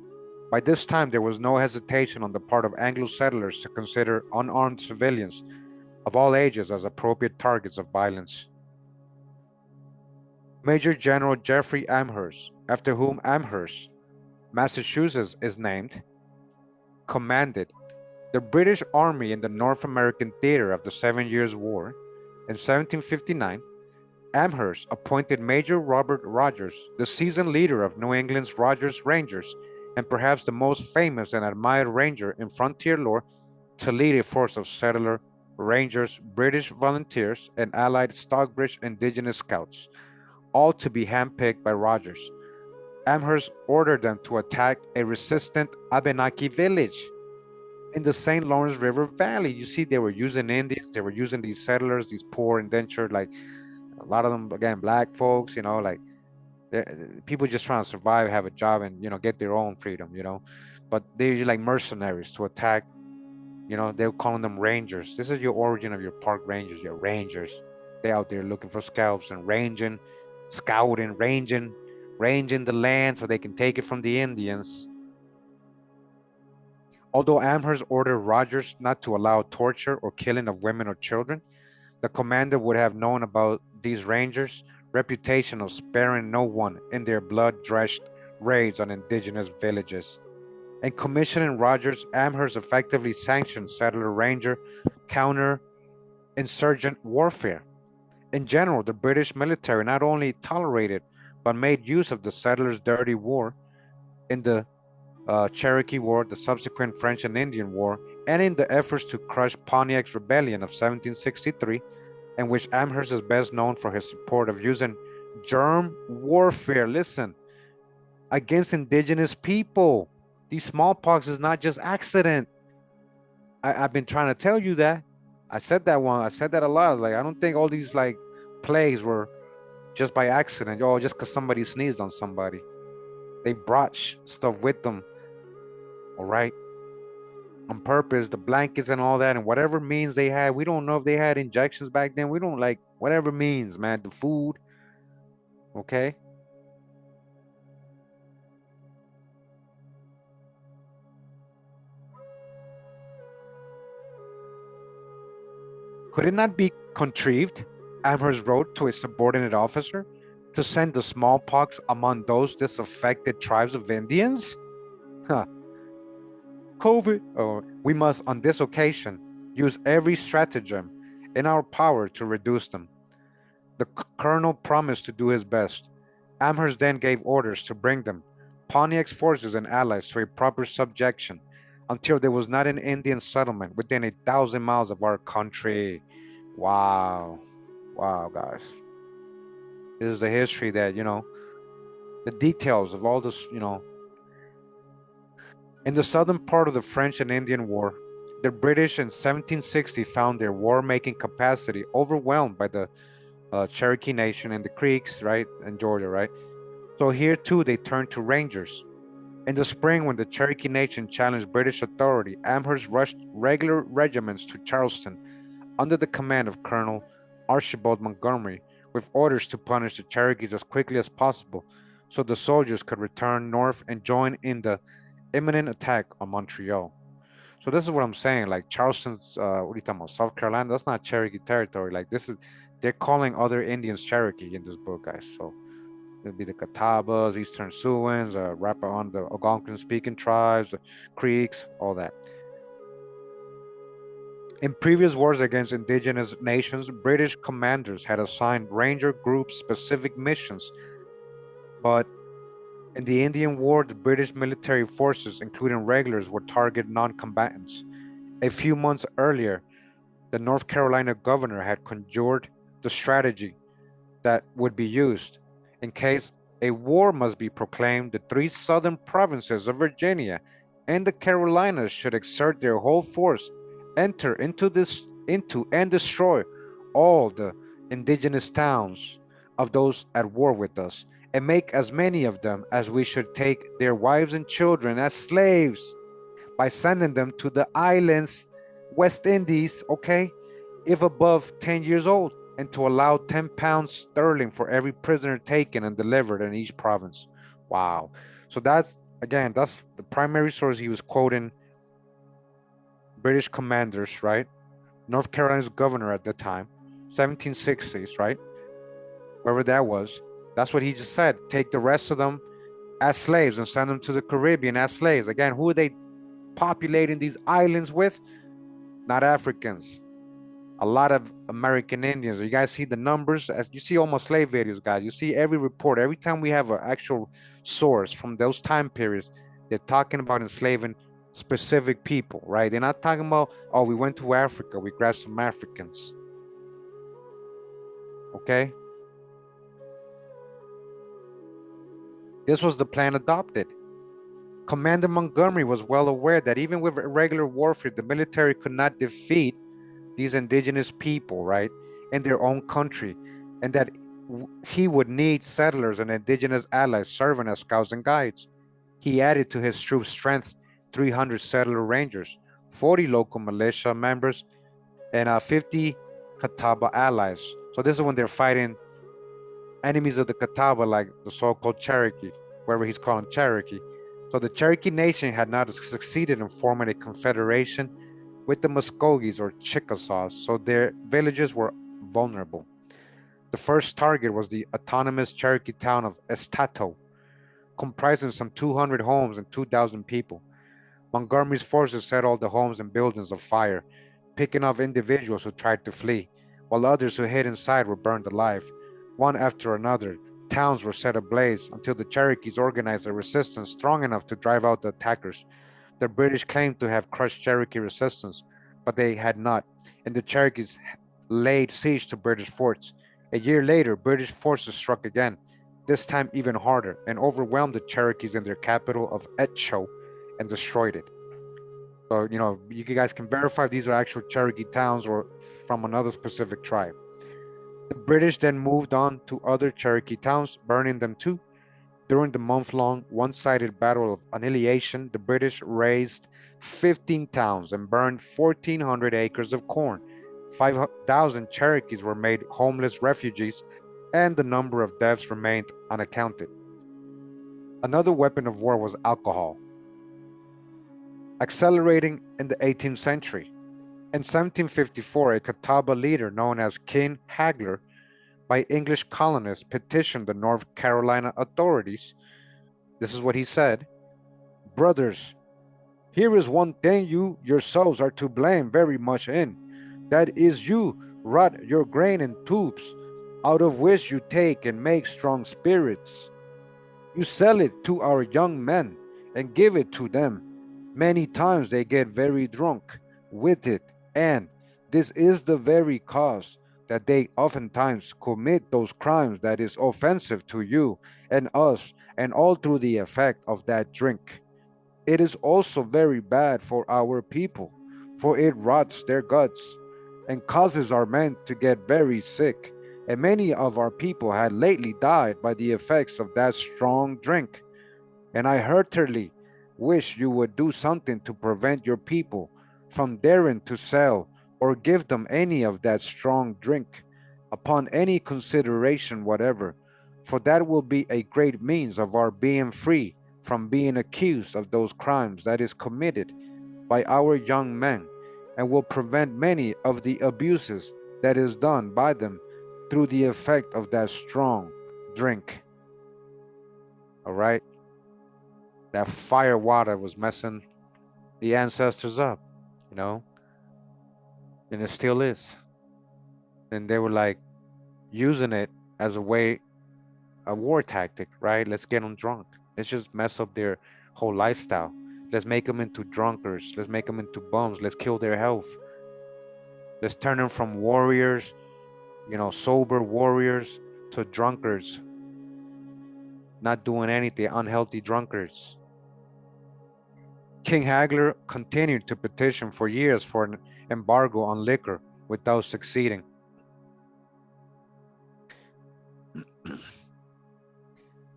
By this time, there was no hesitation on the part of Anglo settlers to consider unarmed civilians of all ages as appropriate targets of violence. Major General Jeffrey Amherst, after whom Amherst, Massachusetts is named, commanded the British Army in the North American theater of the 7 Years' War. In 1759, Amherst appointed Major Robert Rogers, the seasoned leader of New England's Rogers Rangers, and perhaps the most famous and admired ranger in frontier lore, to lead a force of settler rangers, British volunteers, and allied Stockbridge indigenous scouts, all to be handpicked by Rogers. Amherst ordered them to attack a resistant Abenaki village in the St. Lawrence River Valley. You see, they were using Indians, they were using these settlers, these poor indentured, like a lot of them, again, black folks, like people just trying to survive, have a job, and, get their own freedom, but they're like mercenaries to attack, they're calling them rangers. This is your origin of your park rangers, your rangers. They out there looking for scalps and ranging, scouting, ranging the land so they can take it from the Indians. Although Amherst ordered Rogers not to allow torture or killing of women or children, the commander would have known about these rangers' reputation of sparing no one in their blood-drenched raids on indigenous villages. In commissioning Rogers, Amherst effectively sanctioned settler ranger counter-insurgent warfare. In general, the British military not only tolerated but made use of the settlers' dirty war in the Cherokee War, the subsequent French and Indian War, and in the efforts to crush Pontiac's rebellion of 1763, in which Amherst is best known for his support of using germ warfare, listen, against indigenous people. These smallpox is not just accident. I've been trying to tell you that. I said that a lot. Like, I don't think all these like plagues were just by accident. Oh, just because somebody sneezed on somebody. They brought stuff with them, all right, on purpose, the blankets and all that, and whatever means they had. We don't know if they had injections back then. We don't, like, whatever means, man, the food, okay? Could it not be contrived, Amherst wrote to a subordinate officer, to send the smallpox among those disaffected tribes of Indians? Huh. COVID, we must on this occasion use every stratagem in our power to reduce them. The colonel promised to do his best. Amherst then gave orders to bring them, Pontiac's forces and allies, to a proper subjection until there was not an Indian settlement within 1,000 miles of our country. Wow. Wow, guys. This is the history that, the details of all this, In the southern part of the French and Indian War, the British in 1760 found their war-making capacity overwhelmed by the Cherokee Nation and the Creeks, right, and Georgia, right? So here too, they turned to Rangers. In the spring, when the Cherokee Nation challenged British authority, Amherst rushed regular regiments to Charleston under the command of Colonel Archibald Montgomery, with orders to punish the Cherokees as quickly as possible so the soldiers could return north and join in the imminent attack on Montreal. So this is what I'm saying. Like Charleston's, what are you talking about? South Carolina? That's not Cherokee territory. Like this is, they're calling other Indians Cherokee in this book, guys. So it'll be the Catawbas, Eastern Siouans, wrap on the Algonquin-speaking tribes, the Creeks, all that. In previous wars against indigenous nations, British commanders had assigned ranger groups specific missions, but in the Indian War, the British military forces, including regulars, would target non-combatants. A few months earlier, the North Carolina governor had conjured the strategy that would be used in case a war must be proclaimed. The three southern provinces of Virginia and the Carolinas should exert their whole force, enter into and destroy all the indigenous towns of those at war with us, and make as many of them as we should take their wives and children as slaves by sending them to the islands, West Indies, okay, if above 10 years old, and to allow 10 pounds sterling for every prisoner taken and delivered in each province. Wow. So that's, again, that's the primary source. He was quoting British commanders, right? North Carolina's governor at the time, 1760s, right? Wherever that was. That's what he just said. Take the rest of them as slaves and send them to the Caribbean as slaves. Again, who are they populating these islands with? Not Africans. A lot of American Indians. You guys see the numbers? As you see almost slave videos, guys. You see every report. Every time we have an actual source from those time periods, they're talking about enslaving specific people, right? They're not talking about, oh, we went to Africa, we grabbed some Africans. Okay? This was the plan adopted. Commander Montgomery was well aware that even with irregular warfare, the military could not defeat these indigenous people, right, in their own country, and that he would need settlers and indigenous allies serving as scouts and guides. He added to his troop strength 300 settler rangers, 40 local militia members, and 50 Catawba allies. So this is when they're fighting enemies of the Catawba, like the so-called Cherokee, wherever he's calling Cherokee. So the Cherokee Nation had not succeeded in forming a confederation with the Muskogees or Chickasaws, so their villages were vulnerable. The first target was the autonomous Cherokee town of Estato, comprising some 200 homes and 2,000 people. Montgomery's forces set all the homes and buildings afire, picking off individuals who tried to flee, while others who hid inside were burned alive. One after another, towns were set ablaze until the Cherokees organized a resistance strong enough to drive out the attackers. The British claimed to have crushed Cherokee resistance, but they had not, and the Cherokees laid siege to British forts. A year later, British forces struck again, this time even harder, and overwhelmed the Cherokees in their capital of Etcho and destroyed it. So, you guys can verify these are actual Cherokee towns or from another specific tribe. The British then moved on to other Cherokee towns, burning them too. During the month-long, one-sided battle of annihilation, the British razed 15 towns and burned 1,400 acres of corn. 5,000 Cherokees were made homeless refugees, and the number of deaths remained unaccounted. Another weapon of war was alcohol. Accelerating in the 18th century. In 1754, a Catawba leader known as King Hagler by English colonists petitioned the North Carolina authorities. This is what he said: "Brothers, here is one thing you yourselves are to blame very much in. That is, you rot your grain in tubes, out of which you take and make strong spirits. You sell it to our young men and give it to them. Many times they get very drunk with it, and this is the very cause that they oftentimes commit those crimes that is offensive to you and us, and all through the effect of that drink. It is also very bad for our people, for it rots their guts and causes our men to get very sick. And many of our people had lately died by the effects of that strong drink. And I heartily wish you would do something to prevent your people from daring to sell or give them any of that strong drink upon any consideration whatever, for that will be a great means of our being free from being accused of those crimes that is committed by our young men, and will prevent many of the abuses that is done by them through the effect of that strong drink. All right, that fire water was messing the ancestors up, you know, and it still is. And they were like using it as a way, a war tactic, right? Let's get them drunk. Let's just mess up their whole lifestyle. Let's make them into drunkards. Let's make them into bums. Let's kill their health. Let's turn them from warriors, sober warriors, to drunkards, not doing anything, unhealthy drunkards. King Hagler continued to petition for years for an embargo on liquor without succeeding.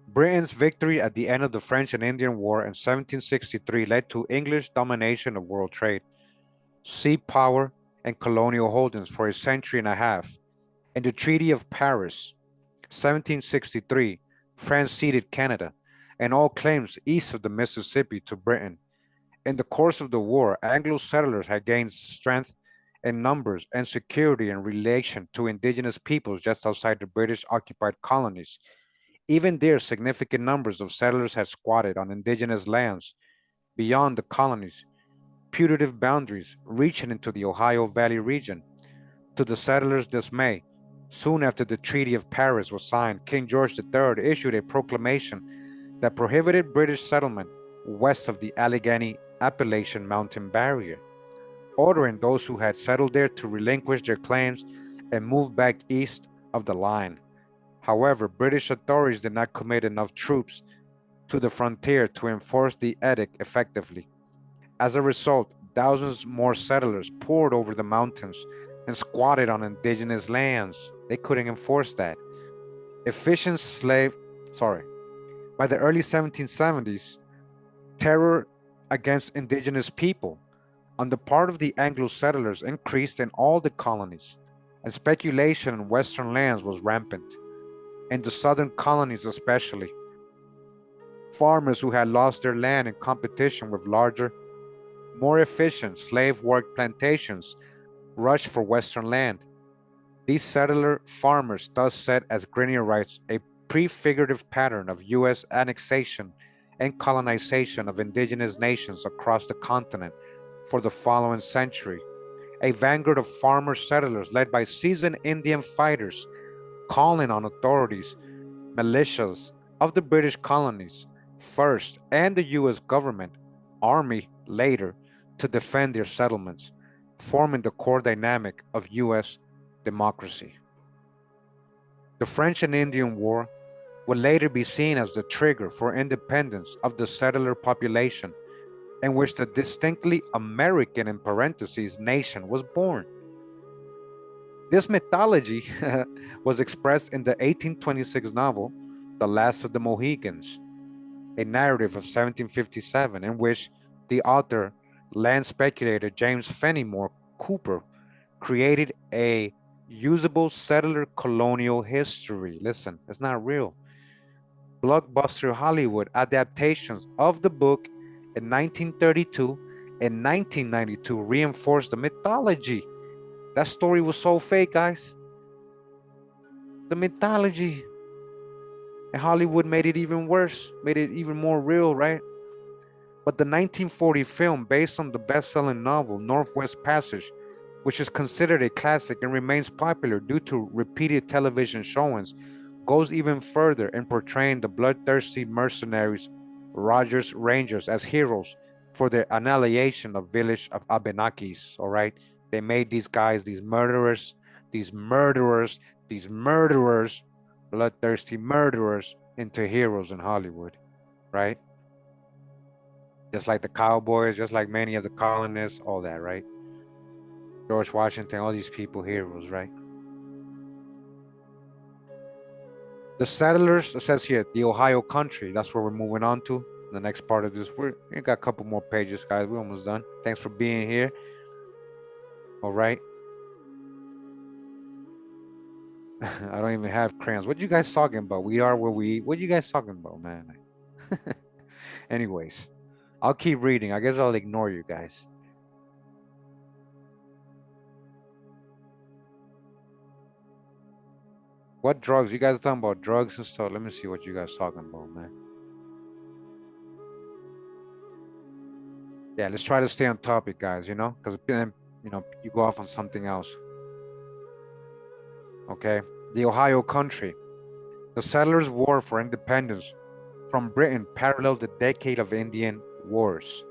Britain's victory at the end of the French and Indian War in 1763 led to English domination of world trade, sea power, and colonial holdings for a century and a half. In the Treaty of Paris, 1763, France ceded Canada and all claims east of the Mississippi to Britain. In the course of the war, Anglo settlers had gained strength in numbers and security in relation to indigenous peoples just outside the British occupied colonies. Even there, significant numbers of settlers had squatted on indigenous lands beyond the colonies' putative boundaries, reaching into the Ohio Valley region. To the settlers' dismay, soon after the Treaty of Paris was signed, King George III issued a proclamation that prohibited British settlement west of the Allegheny Appalachian Mountain Barrier, ordering those who had settled there to relinquish their claims and move back east of the line. However, British authorities did not commit enough troops to the frontier to enforce the edict effectively. As a result, thousands more settlers poured over the mountains and squatted on indigenous lands. They couldn't enforce that. Efficient slave, sorry, by the early 1770s, terror against indigenous people on the part of the Anglo settlers increased in all the colonies, and speculation in western lands was rampant. In the southern colonies especially, farmers who had lost their land in competition with larger, more efficient slave work plantations rushed for western land. These settler farmers thus set, as Grenier writes, a prefigurative pattern of U.S. annexation and colonization of indigenous nations across the continent for the following century. A vanguard of farmer settlers led by seasoned Indian fighters calling on authorities, militias of the British colonies first, and the U.S. government, army later, to defend their settlements, forming the core dynamic of U.S. democracy. The French and Indian War would later be seen as the trigger for independence of the settler population, in which the distinctly American in parentheses nation was born. This mythology was expressed in the 1826 novel The Last of the Mohegans, a narrative of 1757 in which the author, land speculator James Fenimore Cooper, created a usable settler colonial history. Listen, it's not real. Blockbuster Hollywood adaptations of the book in 1932 and 1992 reinforced the mythology. That story was so fake, guys. The mythology. And Hollywood made it even worse, made it even more real, right? But the 1940 film, based on the best-selling novel Northwest Passage, which is considered a classic and remains popular due to repeated television showings, goes even further in portraying the bloodthirsty mercenaries Rogers Rangers as heroes for their annihilation of village of Abenakis. All right, they made these guys, these murderers, these murderers, bloodthirsty murderers into heroes in Hollywood, right? Just like the cowboys, just like many of the colonists, all that, right? George Washington, all these people, heroes, right? The settlers, it says here, the Ohio country. That's where we're moving on to. The next part of this, we got a couple more pages, guys. We're almost done. Thanks for being here. All right. I don't even have crayons. What you guys talking about? We are where we eat. What you guys talking about, man? Anyways, I'll keep reading. I guess I'll ignore you guys. What drugs? You guys talking about drugs and stuff? Let me see what you guys talking about, man. Yeah, let's try to stay on topic, guys, because then, you go off on something else. Okay. The Ohio country. The settlers' war for independence from Britain paralleled the decade of Indian wars,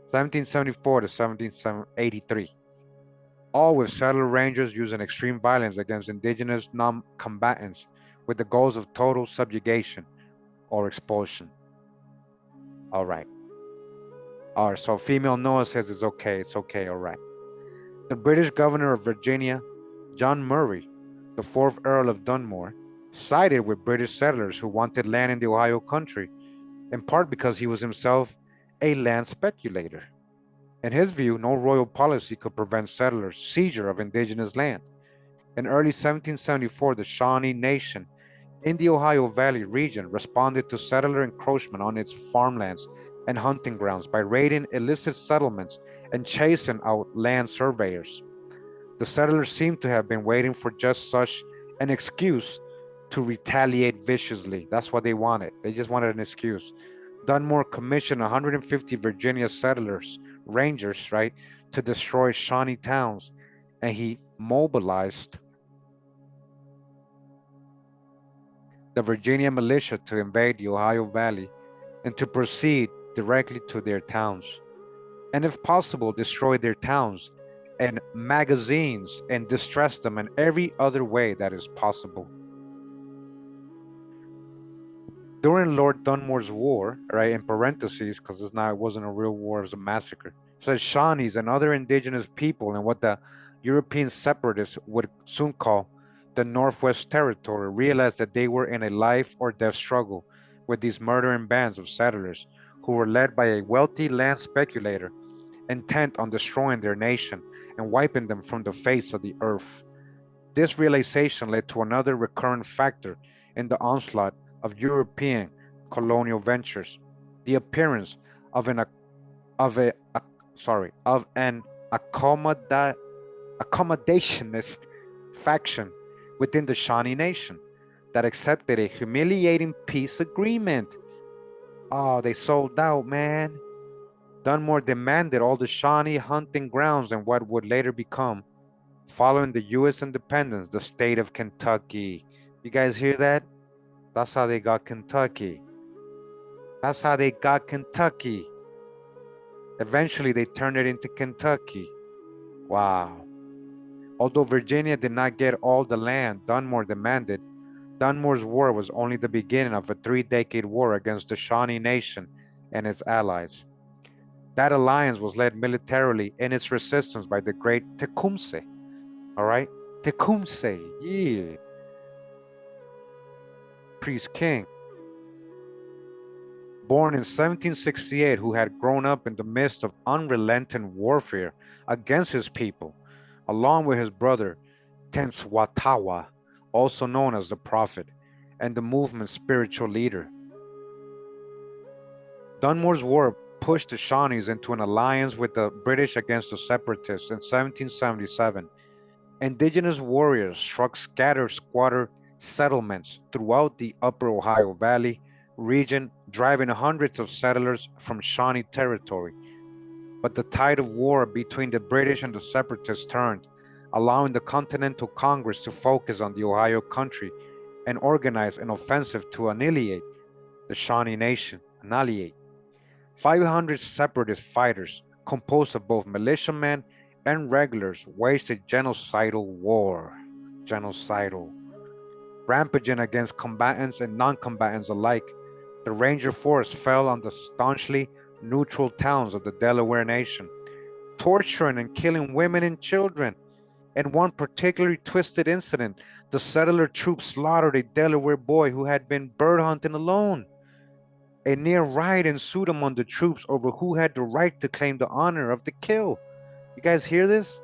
1774 to 1783, all with settler rangers using extreme violence against indigenous non-combatants with the goals of total subjugation or expulsion. All right. All right, so female Noah says it's okay, all right. The British governor of Virginia, John Murray, the fourth Earl of Dunmore, sided with British settlers who wanted land in the Ohio country, in part because he was himself a land speculator. In his view, no royal policy could prevent settlers' seizure of indigenous land. In early 1774, the Shawnee Nation in the Ohio Valley region responded to settler encroachment on its farmlands and hunting grounds by raiding illicit settlements and chasing out land surveyors. The settlers seem to have been waiting for just such an excuse to retaliate viciously. That's what they wanted. They just wanted an excuse. Dunmore commissioned 150 Virginia settlers, rangers, right, to destroy Shawnee towns, and he mobilized the Virginia militia to invade the Ohio Valley and to proceed directly to their towns, and if possible, destroy their towns and magazines and distress them in every other way that is possible. During Lord Dunmore's war, right, in parentheses, because it wasn't a real war, it was a massacre, said Shawnees and other indigenous people in what the European separatists would soon call the Northwest Territory realized that they were in a life or death struggle with these murdering bands of settlers who were led by a wealthy land speculator intent on destroying their nation and wiping them from the face of the earth. This realization led to another recurrent factor in the onslaught of European colonial ventures, the appearance of an accommodationist faction within the Shawnee Nation that accepted a humiliating peace agreement. Oh, they sold out, man. Dunmore demanded all the Shawnee hunting grounds in what would later become, following the U.S. independence, the state of Kentucky. You guys hear that? That's how they got Kentucky. That's how they got Kentucky. Eventually, they turned it into Kentucky. Wow. Although Virginia did not get all the land Dunmore demanded, Dunmore's war was only the beginning of a 3-decade war against the Shawnee Nation and its allies. That alliance was led militarily in its resistance by the great Tecumseh. All right? Tecumseh, yeah. Priest King. Born in 1768, who had grown up in the midst of unrelenting warfare against his people, along with his brother Tenswatawa, also known as the Prophet, and the movement's spiritual leader. Dunmore's war pushed the Shawnees into an alliance with the British against the separatists in 1777. Indigenous warriors struck scattered squatter settlements throughout the upper Ohio Valley region, driving hundreds of settlers from Shawnee territory. But the tide of war between the British and the separatists turned, allowing the Continental Congress to focus on the Ohio country and organize an offensive to annihilate the Shawnee Nation. 500 separatist fighters, composed of both militiamen and regulars, waged a genocidal war. Rampaging against combatants and non-combatants alike, the Ranger force fell on the staunchly neutral towns of the Delaware Nation, torturing and killing women and children. In one particularly twisted incident, the settler troops slaughtered a Delaware boy who had been bird hunting alone. A near riot ensued among the troops over who had the right to claim the honor of the kill. You guys hear this?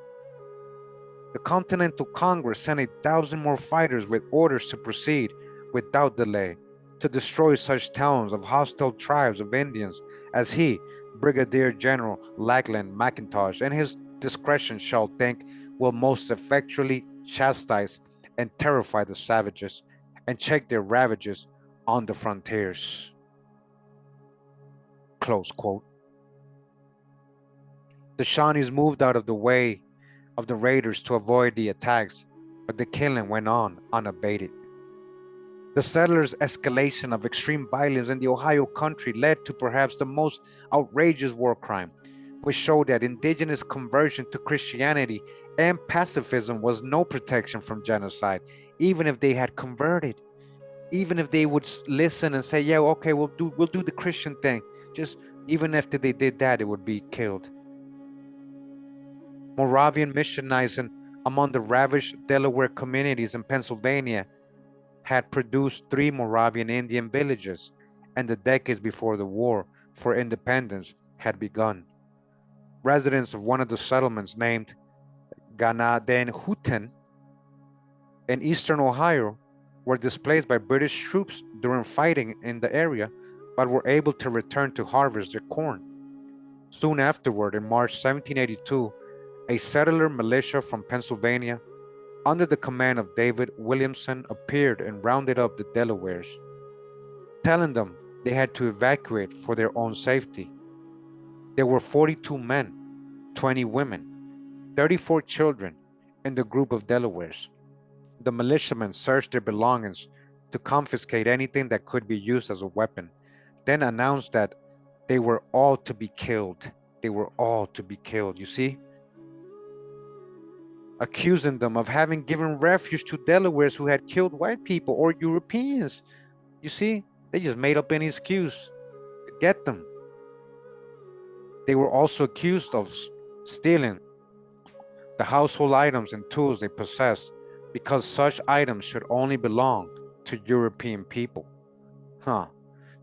The Continental Congress sent 1,000 more fighters with orders to proceed without delay to destroy such towns of hostile tribes of Indians as he, Brigadier General Lackland McIntosh, and his discretion shall think will most effectually chastise and terrify the savages and check their ravages on the frontiers. Close quote. The Shawnees moved out of the way of the raiders to avoid the attacks, but the killing went on unabated. The settlers' escalation of extreme violence in the Ohio country led to perhaps the most outrageous war crime, which showed that indigenous conversion to Christianity and pacifism was no protection from genocide, even if they had converted. Even if they would listen and say, yeah, okay, we'll do the Christian thing. Just even after they did that, it would be killed. Moravian missionizing among the ravaged Delaware communities in Pennsylvania had produced 3 Moravian Indian villages, and the decades before the war for independence had begun. Residents of one of the settlements named Ganadenhutten in eastern Ohio were displaced by British troops during fighting in the area, but were able to return to harvest their corn. Soon afterward, in March 1782, a settler militia from Pennsylvania, under the command of David Williamson, appeared and rounded up the Delawares, telling them they had to evacuate for their own safety. There were 42 men, 20 women, 34 children in the group of Delawares. The militiamen searched their belongings to confiscate anything that could be used as a weapon, then announced that they were all to be killed. They were all to be killed, you see? Accusing them of having given refuge to Delawares who had killed white people or Europeans. You see, they just made up any excuse to get them. They were also accused of stealing the household items and tools they possessed because such items should only belong to European people.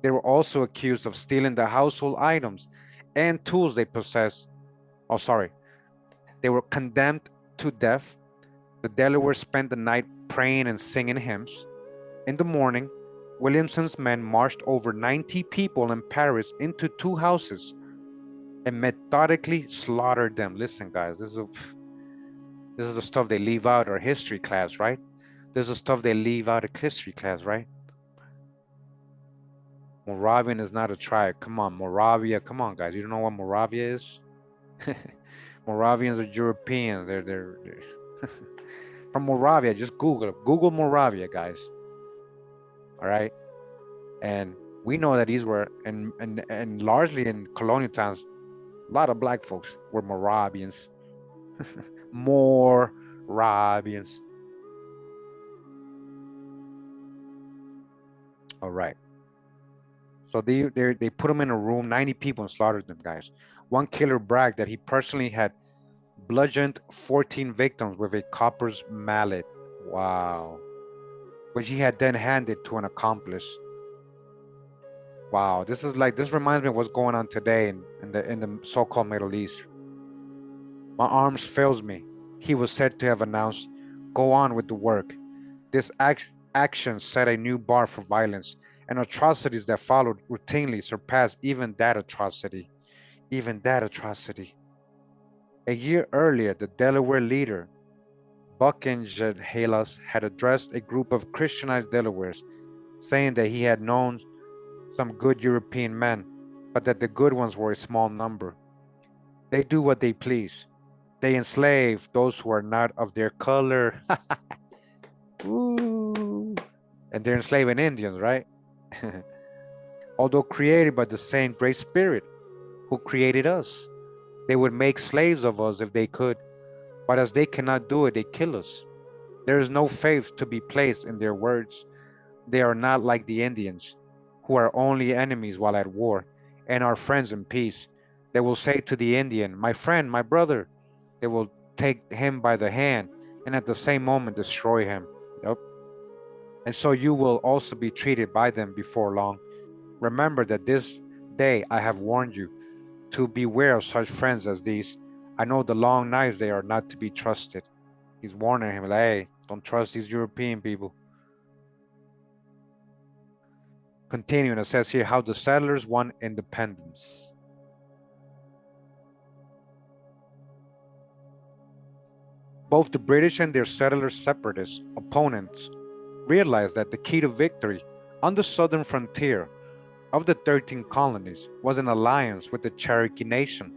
They were also accused of stealing the household items and tools they possessed. Oh, sorry. They were condemned to death. The Delawares spent the night praying and singing hymns. In the morning, Williamson's men marched over 90 people in Paris into 2 houses and methodically slaughtered them. Listen, guys, this is the stuff they leave out of history class, right? This is the stuff they leave out of history class, right? Moravian is not a tribe. Come on, Moravia. Come on, guys. You don't know what Moravia is? Moravians are Europeans. They're from Moravia. Just Google it. Google Moravia, guys. All right. And we know that these were, and largely in colonial times, a lot of black folks were Moravians. Moravians. All right. So they put them in a room, 90 people, and slaughtered them, guys. One killer bragged that he personally had bludgeoned 14 victims with a copper's mallet. Wow. Which he had then handed to an accomplice. Wow, this reminds me of what's going on today in the so-called Middle East. My arms fails me, he was said to have announced. Go on with the work. This action set a new bar for violence, and atrocities that followed routinely surpassed even that atrocity. Even that atrocity. A year earlier, the Delaware leader, Buckingham, had addressed a group of Christianized Delawares, saying that he had known some good European men, but that the good ones were a small number. They do what they please. They enslave those who are not of their color. Ooh. And they're enslaving Indians, right? Although created by the same great spirit who created us, they would make slaves of us if they could. But as they cannot do it, they kill us. There is no faith to be placed in their words. They are not like the Indians, who are only enemies while at war, and are friends in peace. They will say to the Indian, my friend, my brother. They will take him by the hand and at the same moment destroy him. Yep. And so you will also be treated by them before long. Remember that this day I have warned you to beware of such friends as these. I know the long knives, they are not to be trusted. He's warning him, like, hey, don't trust these European people. Continuing, it says here how the settlers won independence. Both the British and their settler separatist opponents realized that the key to victory on the southern frontier of the 13 colonies was an alliance with the Cherokee Nation.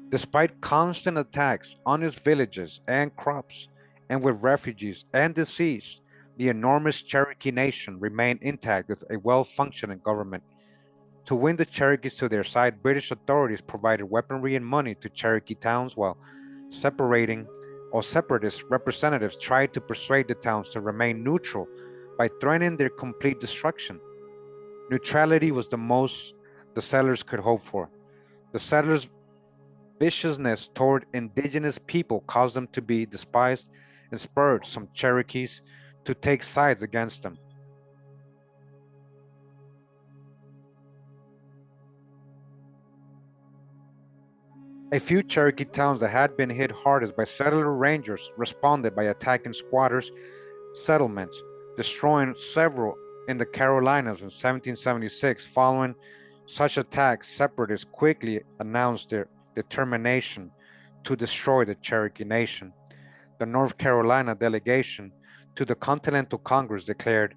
Despite constant attacks on its villages and crops, and with refugees and disease, the enormous Cherokee Nation remained intact with a well-functioning government. To win the Cherokees to their side, British authorities provided weaponry and money to Cherokee towns while separatist representatives tried to persuade the towns to remain neutral by threatening their complete destruction. Neutrality was the most the settlers could hope for. The settlers' viciousness toward indigenous people caused them to be despised and spurred some Cherokees to take sides against them. A few Cherokee towns that had been hit hardest by settler rangers responded by attacking squatters' settlements, destroying several in the Carolinas in 1776. Following such attacks, separatists quickly announced their determination to destroy the Cherokee Nation. The North Carolina delegation to the Continental Congress declared,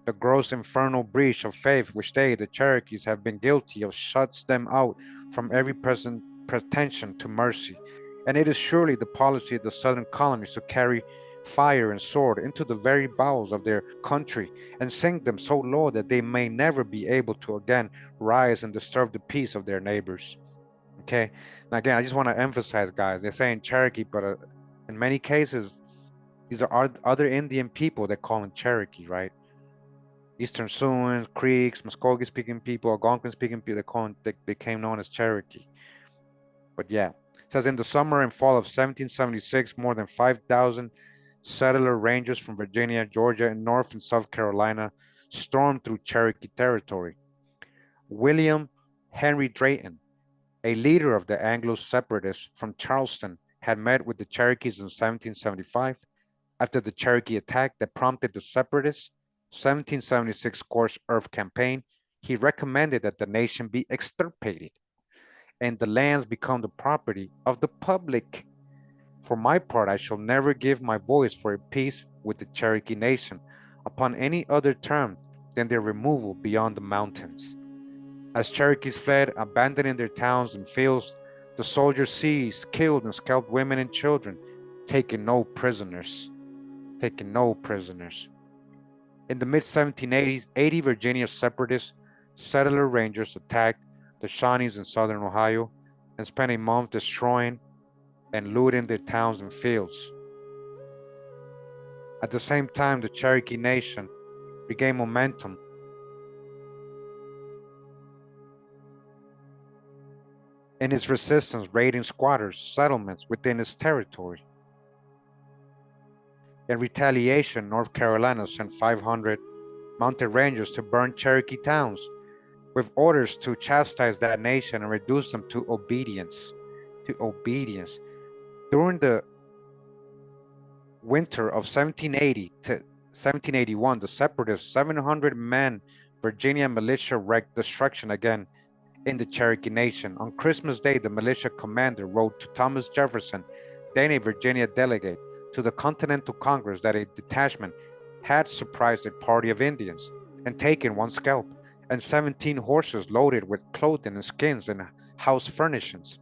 the gross infernal breach of faith which they, the Cherokees, have been guilty of shuts them out from every pretension to mercy. And it is surely the policy of the southern colonies to carry fire and sword into the very bowels of their country and sink them so low that they may never be able to again rise and disturb the peace of their neighbors. Okay. Now, again, I just want to emphasize, guys, they're saying Cherokee, but in many cases, these are other Indian people that call them Cherokee, right? Eastern Siouans, Creeks, Muskogee speaking people, Algonquin speaking people, they became known as Cherokee. But yeah, it says in the summer and fall of 1776, more than 5,000 settler rangers from Virginia, Georgia, and North and South Carolina stormed through Cherokee territory. William Henry Drayton, a leader of the Anglo separatists from Charleston, had met with the Cherokees in 1775. After the Cherokee attack that prompted the separatists' 1776 Scorched Earth campaign, he recommended that the nation be extirpated and the lands become the property of the public. For my part, I shall never give my voice for a peace with the Cherokee Nation upon any other term than their removal beyond the mountains. As Cherokees fled, abandoning their towns and fields, the soldiers seized, killed, and scalped women and children, taking no prisoners. In the mid-1780s, 80 Virginia separatist settler rangers attacked the Shawnees in southern Ohio and spent a month destroying and looting their towns and fields. At the same time, the Cherokee Nation regained momentum in its resistance, raiding squatters' settlements within its territory. In retaliation, North Carolina sent 500 mounted rangers to burn Cherokee towns, with orders to chastise that nation and reduce them to obedience. During the winter of 1780 to 1781, the separatists' 700-man Virginia militia wreaked destruction again in the Cherokee Nation. On Christmas Day, the militia commander wrote to Thomas Jefferson, then a Virginia delegate, to the Continental Congress that a detachment had surprised a party of Indians and taken one scalp and 17 horses loaded with clothing and skins and house furnishings,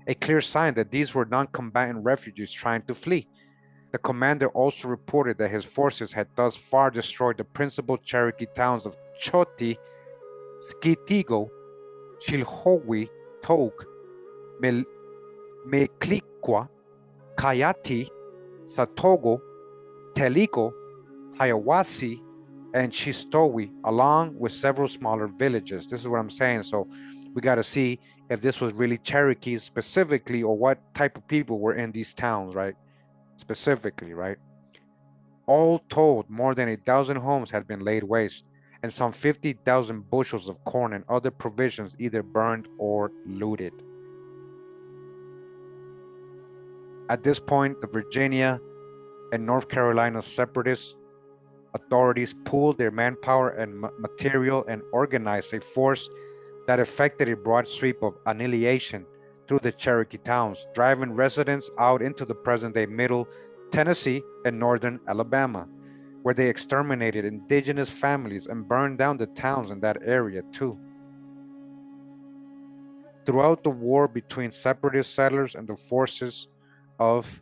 a clear sign that these were non-combatant refugees trying to flee. The commander also reported that his forces had thus far destroyed the principal Cherokee towns of Choti, Skitigo, Chilhowee, Toke, Mecliqua, Kayati, Satogo, Telico, Hiawassee, and Chistowie, along with several smaller villages. This is what I'm saying. So we got to see if this was really Cherokees specifically or what type of people were in these towns, right? Specifically, right? All told, more than 1,000 homes had been laid waste, and some 50,000 bushels of corn and other provisions either burned or looted. At this point, the Virginia and North Carolina separatist authorities pooled their manpower and material and organized a force that effected a broad sweep of annihilation through the Cherokee towns, driving residents out into the present-day Middle Tennessee and Northern Alabama, where they exterminated indigenous families and burned down the towns in that area too. Throughout the war between separatist settlers and the forces of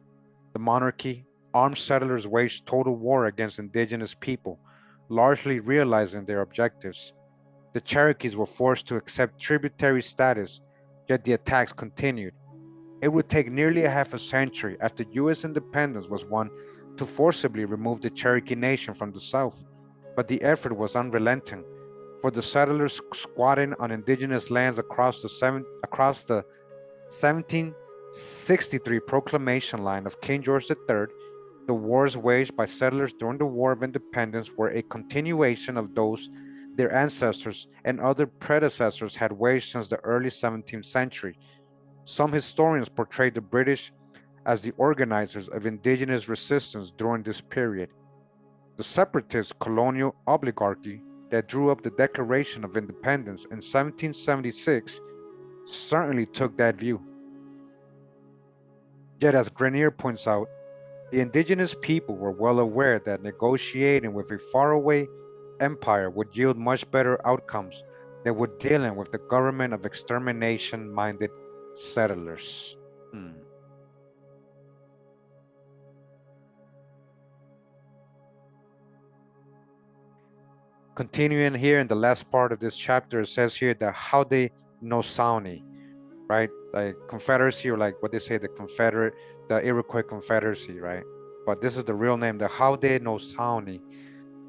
the monarchy, armed settlers waged total war against indigenous people, largely realizing their objectives. The Cherokees were forced to accept tributary status, yet the attacks continued. It would take nearly a half a century after U.S. independence was won to forcibly remove the Cherokee Nation from the South, but the effort was unrelenting, for the settlers squatting on indigenous lands across the 1763 proclamation line of King George III, the wars waged by settlers during the War of Independence were a continuation of those their ancestors and other predecessors had waged since the early 17th century. Some historians portray the British as the organizers of indigenous resistance during this period. The separatist colonial oligarchy that drew up the Declaration of Independence in 1776 certainly took that view. Yet, as Grenier points out, the indigenous people were well aware that negotiating with a faraway empire would yield much better outcomes than would dealing with the government of extermination-minded settlers. Continuing here in the last part of this chapter, it says here the Haudenosaunee, right? Like Confederacy, or like what they say, the Iroquois Confederacy, right? But this is the real name, the Haudenosaunee.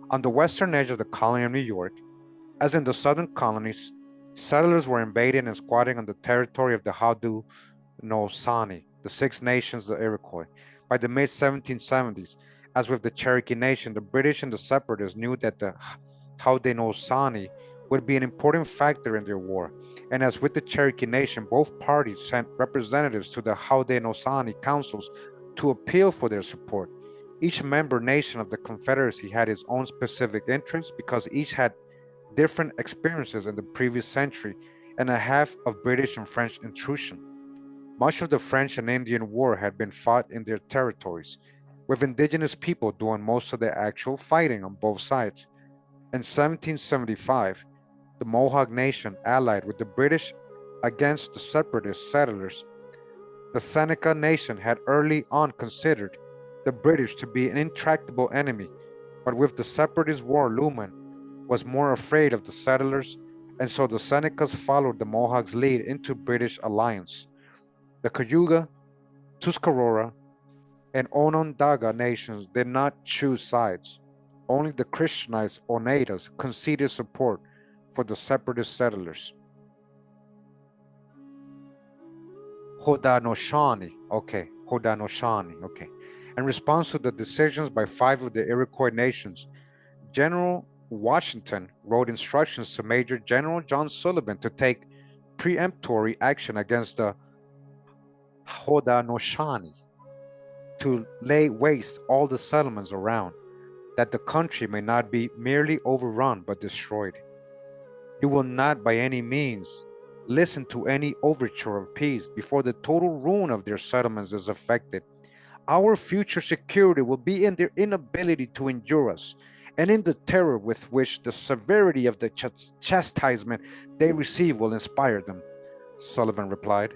On the western edge of the colony of New York, as in the southern colonies, settlers were invading and squatting on the territory of the Haudenosaunee, the Six Nations of Iroquois. By the mid-1770s, as with the Cherokee Nation, the British and the separatists knew that the Haudenosaunee would be an important factor in their war, and as with the Cherokee Nation, both parties sent representatives to the Haudenosaunee councils to appeal for their support. Each member nation of the Confederacy had its own specific interests because each had different experiences in the previous century and a half of British and French intrusion. Much of the French and Indian War had been fought in their territories, with indigenous people doing most of the actual fighting on both sides. In 1775, the Mohawk Nation allied with the British against the separatist settlers. The Seneca Nation had early on considered the British to be an intractable enemy, but with the separatist war looming, was more afraid of the settlers, and so the Senecas followed the Mohawks' lead into British alliance. The Cayuga, Tuscarora, and Onondaga nations did not choose sides. Only the Christianized Oneidas conceded support for the separatist settlers. Haudenosaunee, okay. In response to the decisions by 5 of the Iroquois nations, General Washington wrote instructions to Major General John Sullivan to take preemptory action against the Haudenosaunee, to lay waste all the settlements around, that the country may not be merely overrun but destroyed. You will not by any means listen to any overture of peace before the total ruin of their settlements is effected. Our future security will be in their inability to endure us, and in the terror with which the severity of the chastisement they receive will inspire them, Sullivan replied.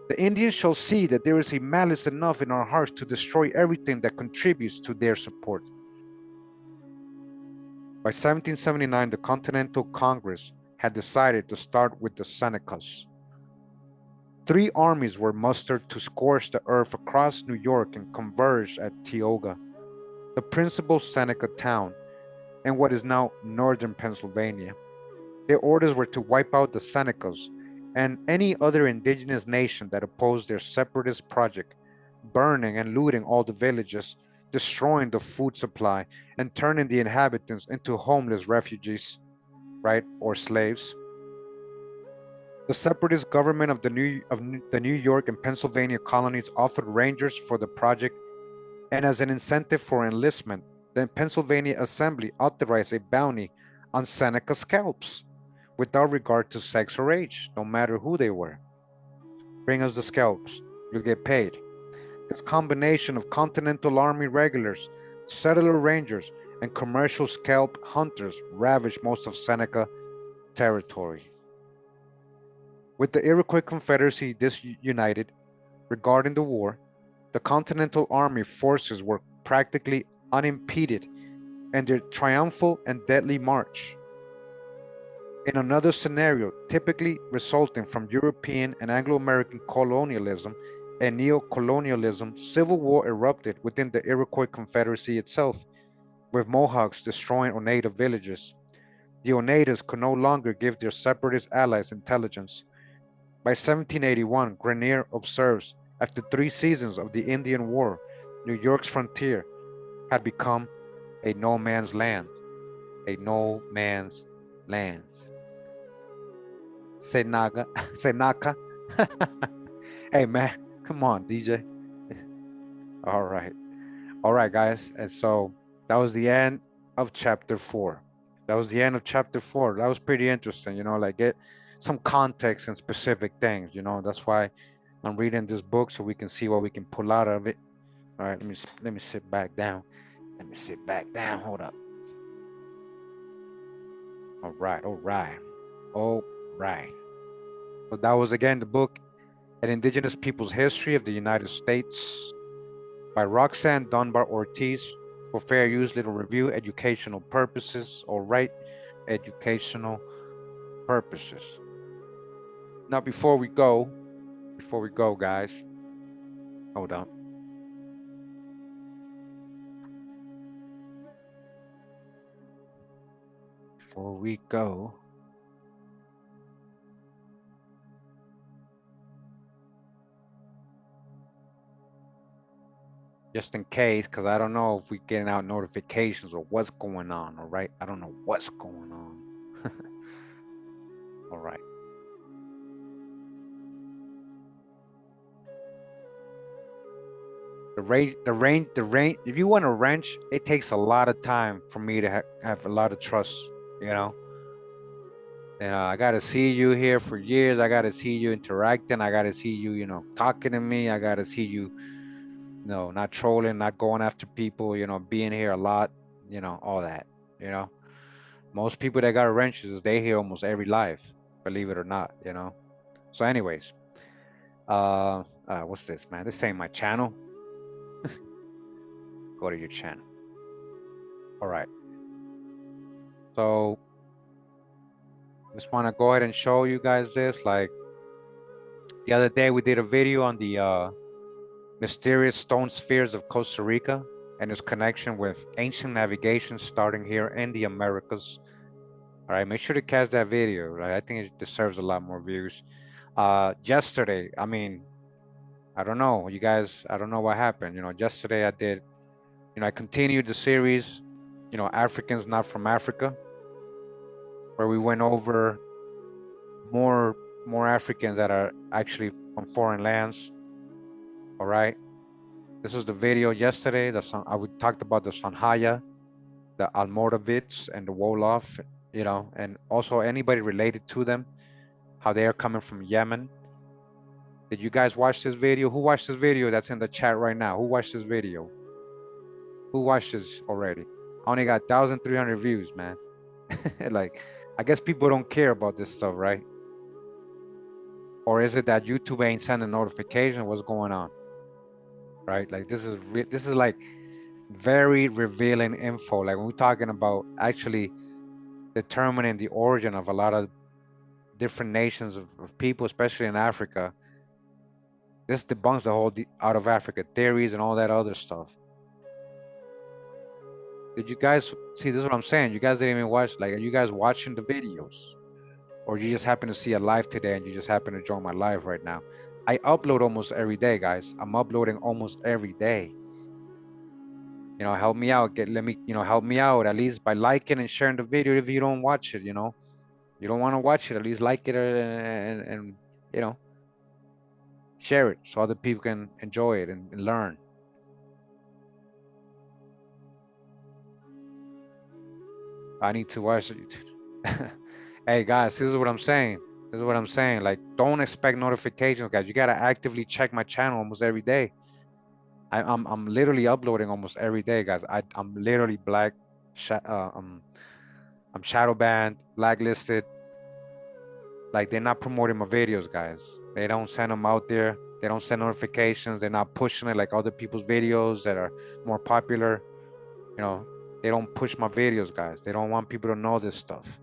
The Indians shall see that there is a malice enough in our hearts to destroy everything that contributes to their support. By 1779, the Continental Congress had decided to start with the Senecas. 3 armies were mustered to scorch the earth across New York and converge at Tioga, the principal Seneca town in what is now northern Pennsylvania. Their orders were to wipe out the Senecas and any other indigenous nation that opposed their separatist project, burning and looting all the villages, destroying the food supply, and turning the inhabitants into homeless refugees, right, or slaves. The separatist government of the New York and Pennsylvania colonies offered rangers for the project, and as an incentive for enlistment, the Pennsylvania Assembly authorized a bounty on Seneca scalps without regard to sex or age, no matter who they were. Bring us the scalps, you'll get paid. This combination of Continental Army regulars, settler rangers, and commercial scalp hunters ravaged most of Seneca territory. With the Iroquois Confederacy disunited regarding the war, the Continental Army forces were practically unimpeded in their triumphal and deadly march. In another scenario, typically resulting from European and Anglo-American colonialism and neo-colonialism, civil war erupted within the Iroquois Confederacy itself, with Mohawks destroying Oneida villages. The Oneidas could no longer give their separatist allies intelligence. By 1781, Grenier observes, after 3 seasons of the Indian War, New York's frontier had become a no man's land. A no man's land. Senaka. Senaka. Hey, man, come on, DJ. All right. All right, guys. And so that was the end of chapter 4. That was the end of chapter 4. That was pretty interesting, like get some context and specific things, That's why I'm reading this book so we can see what we can pull out of it. All right, let me sit back down. Let me sit back down. Hold up. All right, all right. All right. So that was again the book, An Indigenous People's History of the United States by Roxanne Dunbar Ortiz, for fair use, little review, educational purposes. All right, educational purposes. Now, before we go, guys, hold on. Before we go, just in case, because I don't know if we're getting out notifications or what's going on, all right? I don't know what's going on. All right. The range, if you want to ranch, it takes a lot of time for me to have a lot of trust, And I got to see you here for years. I got to see you interacting. I got to see you, talking to me. I got to see you, not trolling, not going after people, being here a lot, all that, Most people that got ranches, they hear almost every live, believe it or not, So anyways, what's this, man? This ain't my channel. Go to your channel. All right. So just want to go ahead and show you guys this. Like the other day, we did a video on the mysterious stone spheres of Costa Rica and its connection with ancient navigation starting here in the Americas. All right, make sure to catch that video. Right, I think it deserves a lot more views. Yesterday, I don't know, you guys. I don't know what happened. Yesterday I did. I continued the series. Africans not from Africa, where we went over more Africans that are actually from foreign lands. All right. This was the video yesterday. We talked about the Sanhaya, the Almoravids, and the Wolof, and also anybody related to them, how they are coming from Yemen. Did you guys watch this video? Who watched this video that's in the chat right now? Who watched this video? Who watched this already? I only got 1,300 views, man. Like, I guess people don't care about this stuff, right? Or is it that YouTube ain't sending notification? What's going on? Right? Like this is like very revealing info. Like when we're talking about actually determining the origin of a lot of different nations of people, especially in Africa, this debunks the whole out of Africa theories and all that other stuff. Did you guys see? This is what I'm saying. You guys didn't even watch. Like, are you guys watching the videos? or you just happen to see a live today and you just happen to join my live right now. I upload almost every day, guys. I'm uploading almost every day. Help me out. Help me out at least by liking and sharing the video if you don't watch it. You don't want to watch it, at least like it and share it so other people can enjoy it and learn. I need to watch it. Hey guys, this is what I'm saying. This is what I'm saying. Like, don't expect notifications, guys. You gotta actively check my channel almost every day. I'm literally uploading almost every day, guys. I'm literally I'm shadow banned, blacklisted. Like, they're not promoting my videos, guys. They don't send them out there. They don't send notifications. They're not pushing it like other people's videos that are more popular. They don't push my videos, guys. They don't want people to know this stuff.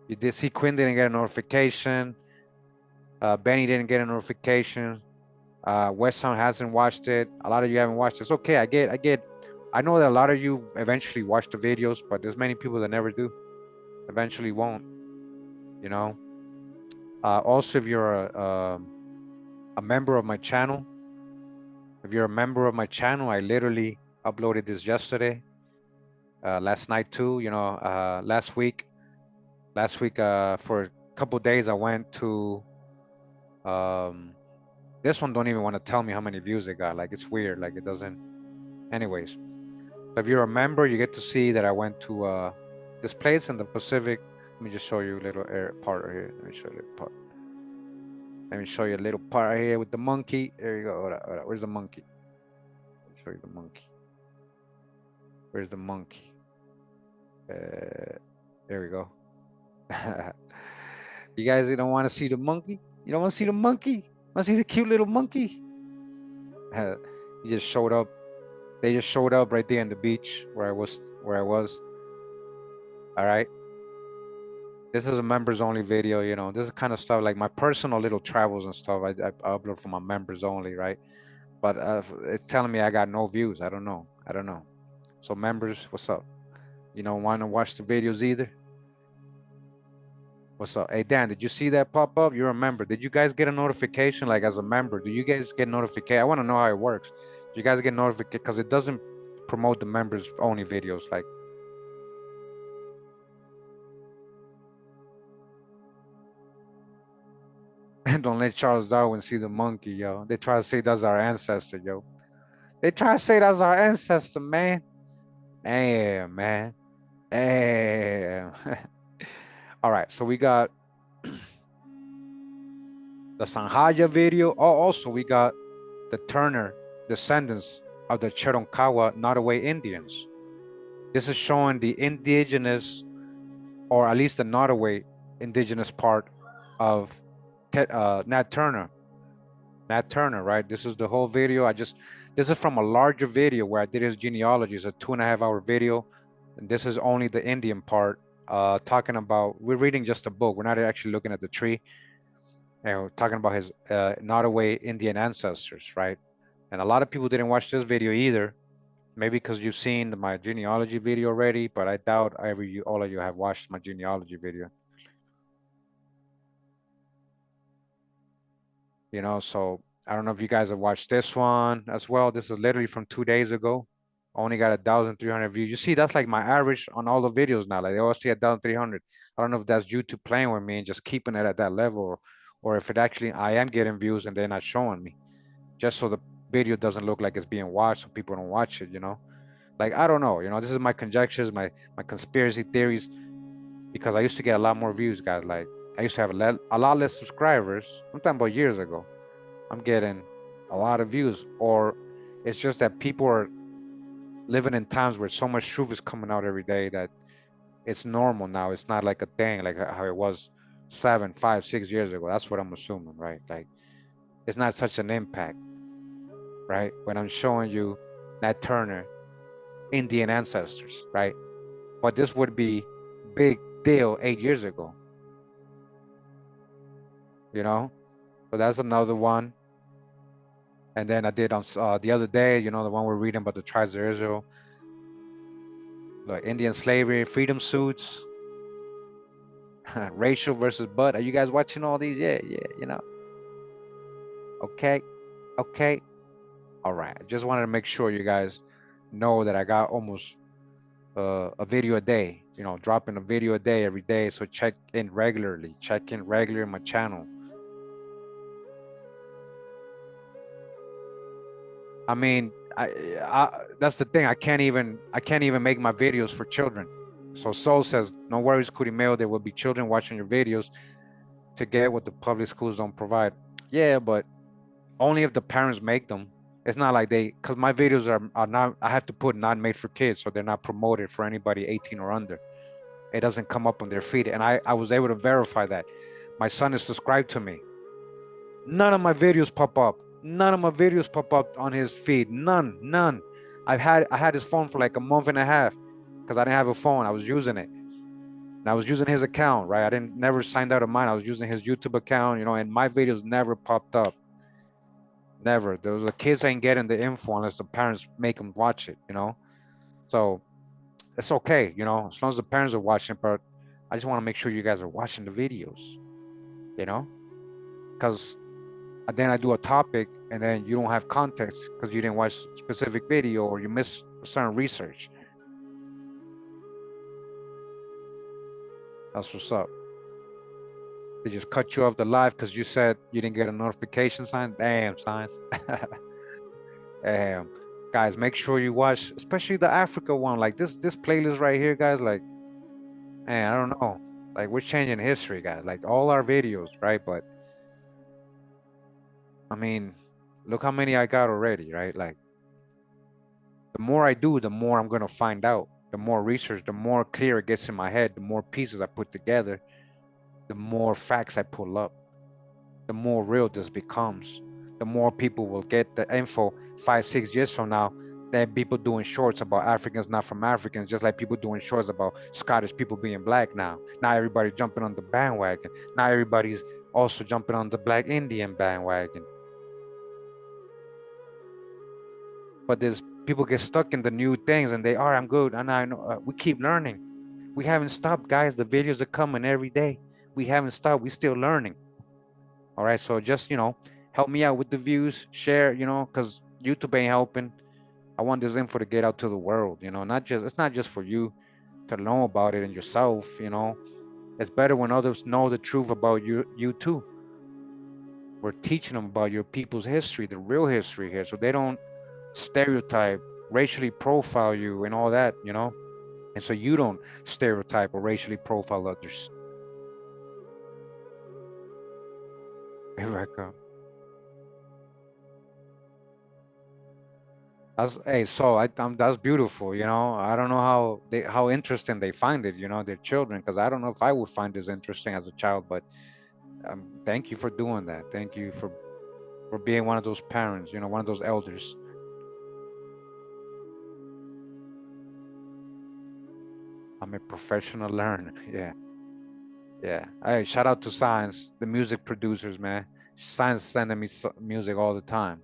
You did see Quinn didn't get a notification. Benny didn't get a notification. West Sound hasn't watched it. A lot of you haven't watched it. It's okay. I know that a lot of you eventually watch the videos, but there's many people that never do. Eventually won't. Also, if you're a member of my channel, I literally uploaded this yesterday, last night too. Last week for a couple days I went to. This one don't even want to tell me how many views it got. Like, it's weird. Like, it doesn't. Anyways, so if you're a member, you get to see that I went to this place in the Pacific. Let me just show you a little part right here. Let me show you a little part. Let me show you a little part right here with the monkey. There you go. Hold on. Where's the monkey? Let me show you the monkey. Where's the monkey? There we go. You guys don't want to see the monkey? You don't want to see the monkey? Want to see the cute little monkey? He just showed up. They just showed up right there on the beach where I was. All right. This is a members only video. This is kind of stuff like my personal little travels and stuff. I upload for my members only, right? But it's telling me I got no views. I don't know. So members, what's up? You don't want to watch the videos either? What's up? Hey, Dan, did you see that pop up? You're a member. Did you guys get a notification, like, as a member? Do you guys get notification? I want to know how it works. Do you guys get notification? Because it doesn't promote the members only videos. Like, don't let Charles Darwin see the monkey, yo. They try to say that's our ancestor, yo. They try to say that's our ancestor, man. Damn, man. Damn. All right, so we got the Sanjaya video. Oh, also we got the Turner descendants of the Cherokee Nottoway Indians. This is showing the indigenous, or at least the Nottoway indigenous part of Nat Turner. Nat Turner, right? This is the whole video. This is from a larger video where I did his genealogy. It's a 2.5-hour video. And this is only the Indian part, talking about, we're reading just a book. We're not actually looking at the tree. And we're talking about his Nottoway Indian ancestors, right? And a lot of people didn't watch this video either. Maybe because you've seen my genealogy video already, but I doubt all of you have watched my genealogy video. So I don't know if you guys have watched this one as well. This is literally from 2 days ago. Only got 1,300 views. You see, that's like my average on all the videos now. Like, they all see 1,300. I don't know if that's YouTube playing with me and just keeping it at that level, or if it actually, I am getting views and they're not showing me, just so the video doesn't look like it's being watched, so people don't watch it. Like, I don't know. This is my conjectures, my conspiracy theories, because I used to get a lot more views, guys. Like, I used to have a lot less subscribers. I'm talking about years ago. I'm getting a lot of views, or it's just that people are living in times where so much truth is coming out every day that it's normal now. It's not like a thing like how it was 7, 5, 6 years ago. That's what I'm assuming, right? Like, it's not such an impact, right? When I'm showing you Nat Turner, Indian ancestors, right? But this would be big deal 8 years ago, So that's another one. And then I did on the other day, the one we're reading about the tribes of Israel, like Indian slavery, freedom suits. Rachel versus Bud. Are you guys watching all these? Yeah, yeah, you know. Okay, okay. All right. I just wanted to make sure you guys know that I got almost a video a day, you know, dropping a video a day every day. So check in regularly, check in regularly in my channel. I mean, that's the thing. I can't even make my videos for children. So Soul says, no worries, Kurimeo, there will be children watching your videos to get what the public schools don't provide. Yeah, but only if the parents make them. It's not like because my videos are not, I have to put not made for kids, so they're not promoted for anybody 18 or under. It doesn't come up on their feed. And I was able to verify that. My son is subscribed to me. None of my videos pop up. None of my videos pop up on his feed. None. I had his phone for like a month and a half because I didn't have a phone. I was using it. And I was using his account, right? I didn't never signed out of mine. I was using his YouTube account, you know, and my videos never popped up. Never. The kids ain't getting the info unless the parents make them watch it, you know. So it's okay, you know, as long as the parents are watching. But I just want to make sure you guys are watching the videos, you know, because then I do a topic and then you don't have context because you didn't watch a specific video or you miss certain research. That's what's up. They just cut you off the live because you said you didn't get a notification sign. Damn, signs. Damn. Guys, make sure you watch, especially the Africa one. Like this playlist right here, guys. Like, man, I don't know. Like, we're changing history, guys. Like all our videos, right? But I mean, look how many I got already, right? Like, the more I do, the more I'm gonna find out. The more research, the more clear it gets in my head. The more pieces I put together, the more facts I pull up, the more real this becomes. The more people will get the info 5, 6 years from now than people doing shorts about Africans not from Africans, just like people doing shorts about Scottish people being black now. Now everybody jumping on the bandwagon. Now everybody's also jumping on the black Indian bandwagon. But there's people get stuck in the new things and they are, I'm good. And I know we keep learning. We haven't stopped, guys. The videos are coming every day. We haven't stopped. We're still learning. All right. So just, you know, help me out with the views, share, you know, because YouTube ain't helping. I want this info to get out to the world, you know, it's not just for you to know about it and yourself, you know. It's better when others know the truth about you too. We're teaching them about your people's history, the real history here, so they don't stereotype, racially profile you and all that, you know. And so you don't stereotype or racially profile others. Rebecca. That's beautiful, you know. I don't know how interesting they find it, you know, their children, because I don't know if I would find this interesting as a child, but thank you for doing that. Thank you for being one of those parents, you know, one of those elders. I'm a professional learner. Yeah. Yeah. Hey, shout out to Science, the music producers, man. Science sending me music all the time.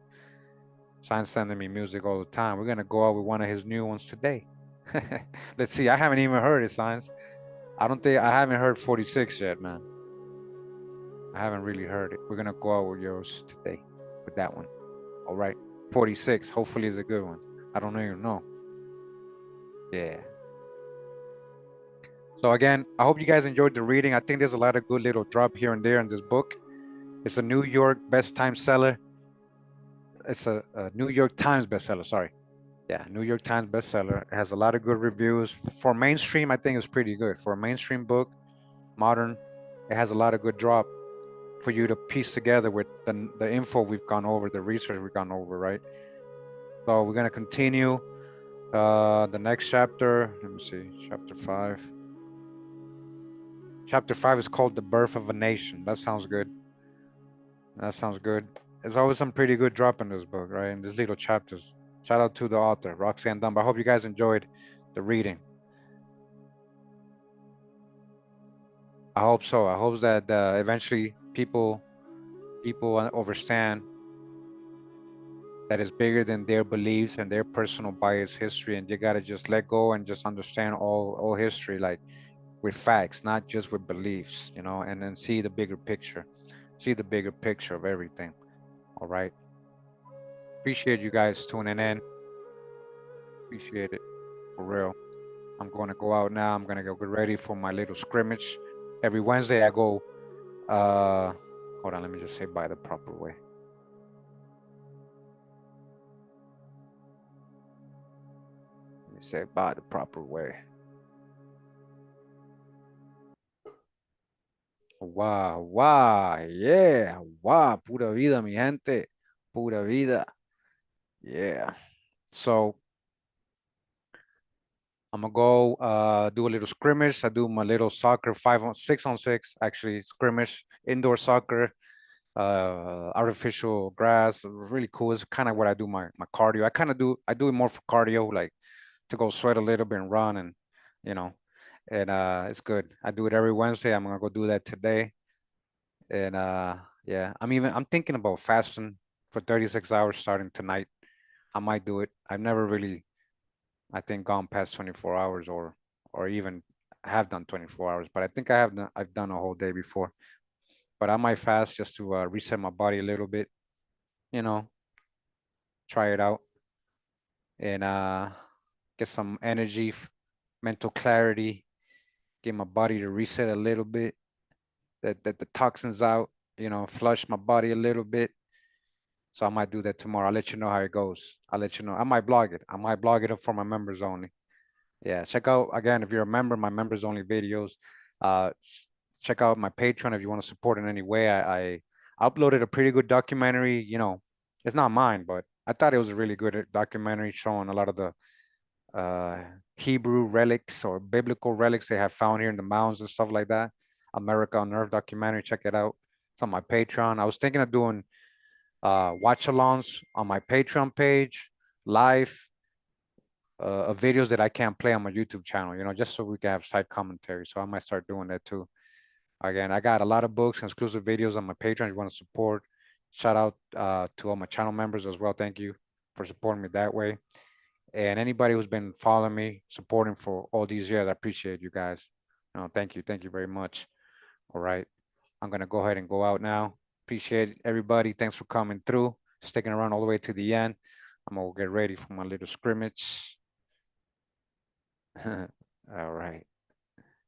Science sending me music all the time. We're gonna go out with one of his new ones today. Let's see. I haven't even heard it, Science. I haven't heard 46 yet, man. I haven't really heard it. We're gonna go out with yours today with that one. All right. 46. Hopefully it's a good one. I don't even know. Yeah. So again, I hope you guys enjoyed the reading. I think there's a lot of good little drop here and there in this book. It's a New York best time seller. It's a New York Times bestseller. Sorry. Yeah, New York Times bestseller. It has a lot of good reviews. For mainstream, I think it's pretty good. For a mainstream book, modern, it has a lot of good drop for you to piece together with the info we've gone over, the research we've gone over, right? So we're gonna continue the next chapter. Let me see, chapter 5. Chapter 5 is called The Birth of a Nation. That sounds good. That sounds good. There's always some pretty good drop in this book, right? In these little chapters. Shout out to the author, Roxanne Dunn. I hope you guys enjoyed the reading. I hope so. I hope that eventually people understand that it's bigger than their beliefs and their personal bias history, and you gotta just let go and just understand all history. Like, with facts, not just with beliefs, you know, and then see the bigger picture, of everything. All right. Appreciate you guys tuning in. Appreciate it for real. I'm going to go out now. I'm going to go get ready for my little scrimmage. Every Wednesday I go, hold on, let me just say by the proper way. Let me say by the proper way. Wow, wow, yeah, wow, pura vida, mi gente, pura vida, yeah. So I'm gonna go do a little scrimmage. I do my little soccer 6-on-6 actually scrimmage, indoor soccer, artificial grass, really cool. It's kind of what I do my cardio. I do it more for cardio, like to go sweat a little bit and run and you know, and it's good. I do it every Wednesday. I'm gonna go do that today. And yeah, I'm thinking about fasting for 36 hours starting tonight. I might do it. I've never really, I think, gone past 24 hours or even have done 24 hours, but I think I've done a whole day before. But I might fast just to reset my body a little bit, you know, try it out and get some energy, mental clarity, get my body to reset a little bit, that the toxins out, you know, flush my body a little bit. So I might do that tomorrow. I'll let you know how it goes. I'll let you know. I might blog it. I might blog it up for my members only. Yeah, check out again if you're a member, my members only videos. Uh, check out my Patreon if you want to support in any way. I uploaded a pretty good documentary. You know, it's not mine, but I thought it was a really good documentary showing a lot of the uh, Hebrew relics or biblical relics they have found here in the mountains and stuff like that. America Unearthed documentary. Check it out. It's on my Patreon. I was thinking of doing watch alongs on my Patreon page, live of videos that I can't play on my YouTube channel, you know, just so we can have side commentary. So I might start doing that too. Again, I got a lot of books and exclusive videos on my Patreon. If you want to support, shout out to all my channel members as well. Thank you for supporting me that way. And anybody who's been following me, supporting for all these years, I appreciate you guys. Thank you. Thank you very much. All right. I'm going to go ahead and go out now. Appreciate everybody. Thanks for coming through, sticking around all the way to the end. I'm going to get ready for my little scrimmage. All right.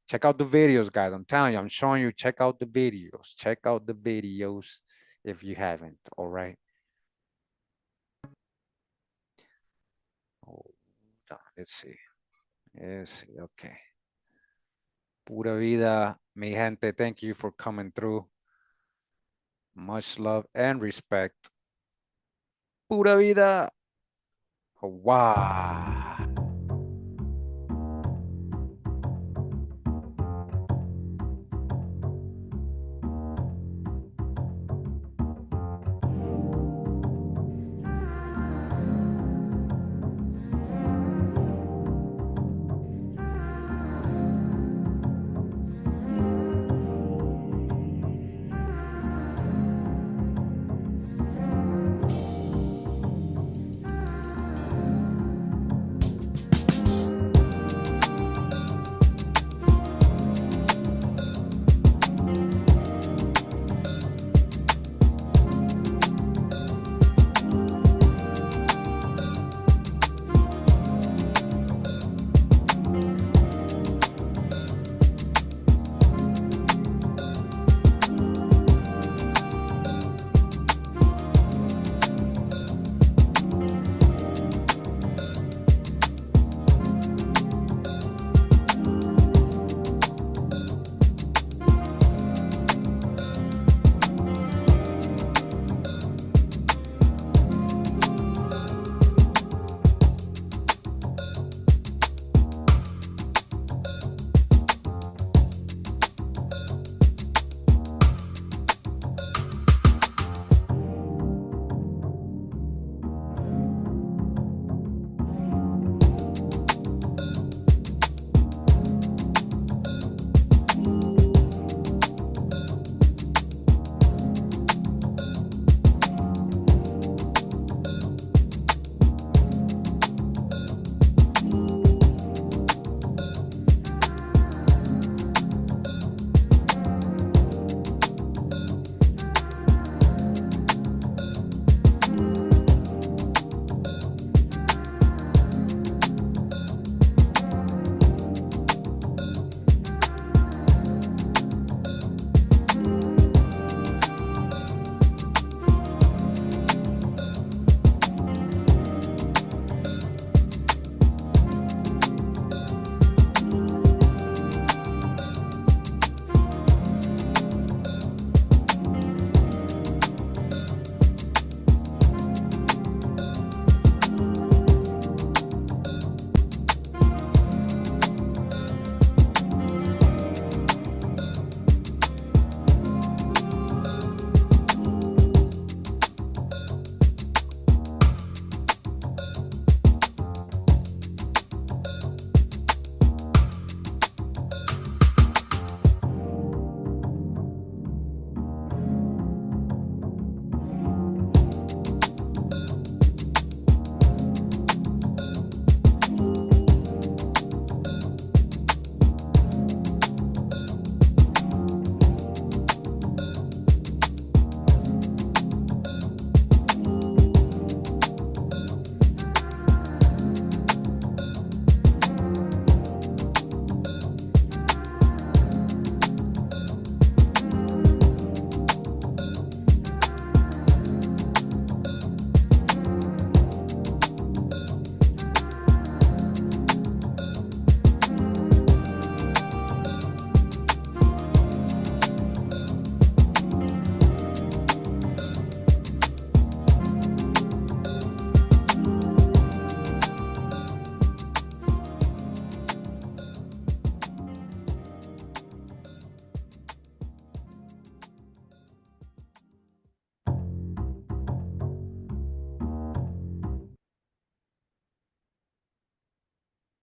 Check out the videos, guys. I'm telling you, I'm showing you, check out the videos. Check out the videos if you haven't. All right. Hold on. Let's see. Let's see. Okay. Pura vida, mi gente. Thank you for coming through. Much love and respect. Pura vida. Wow.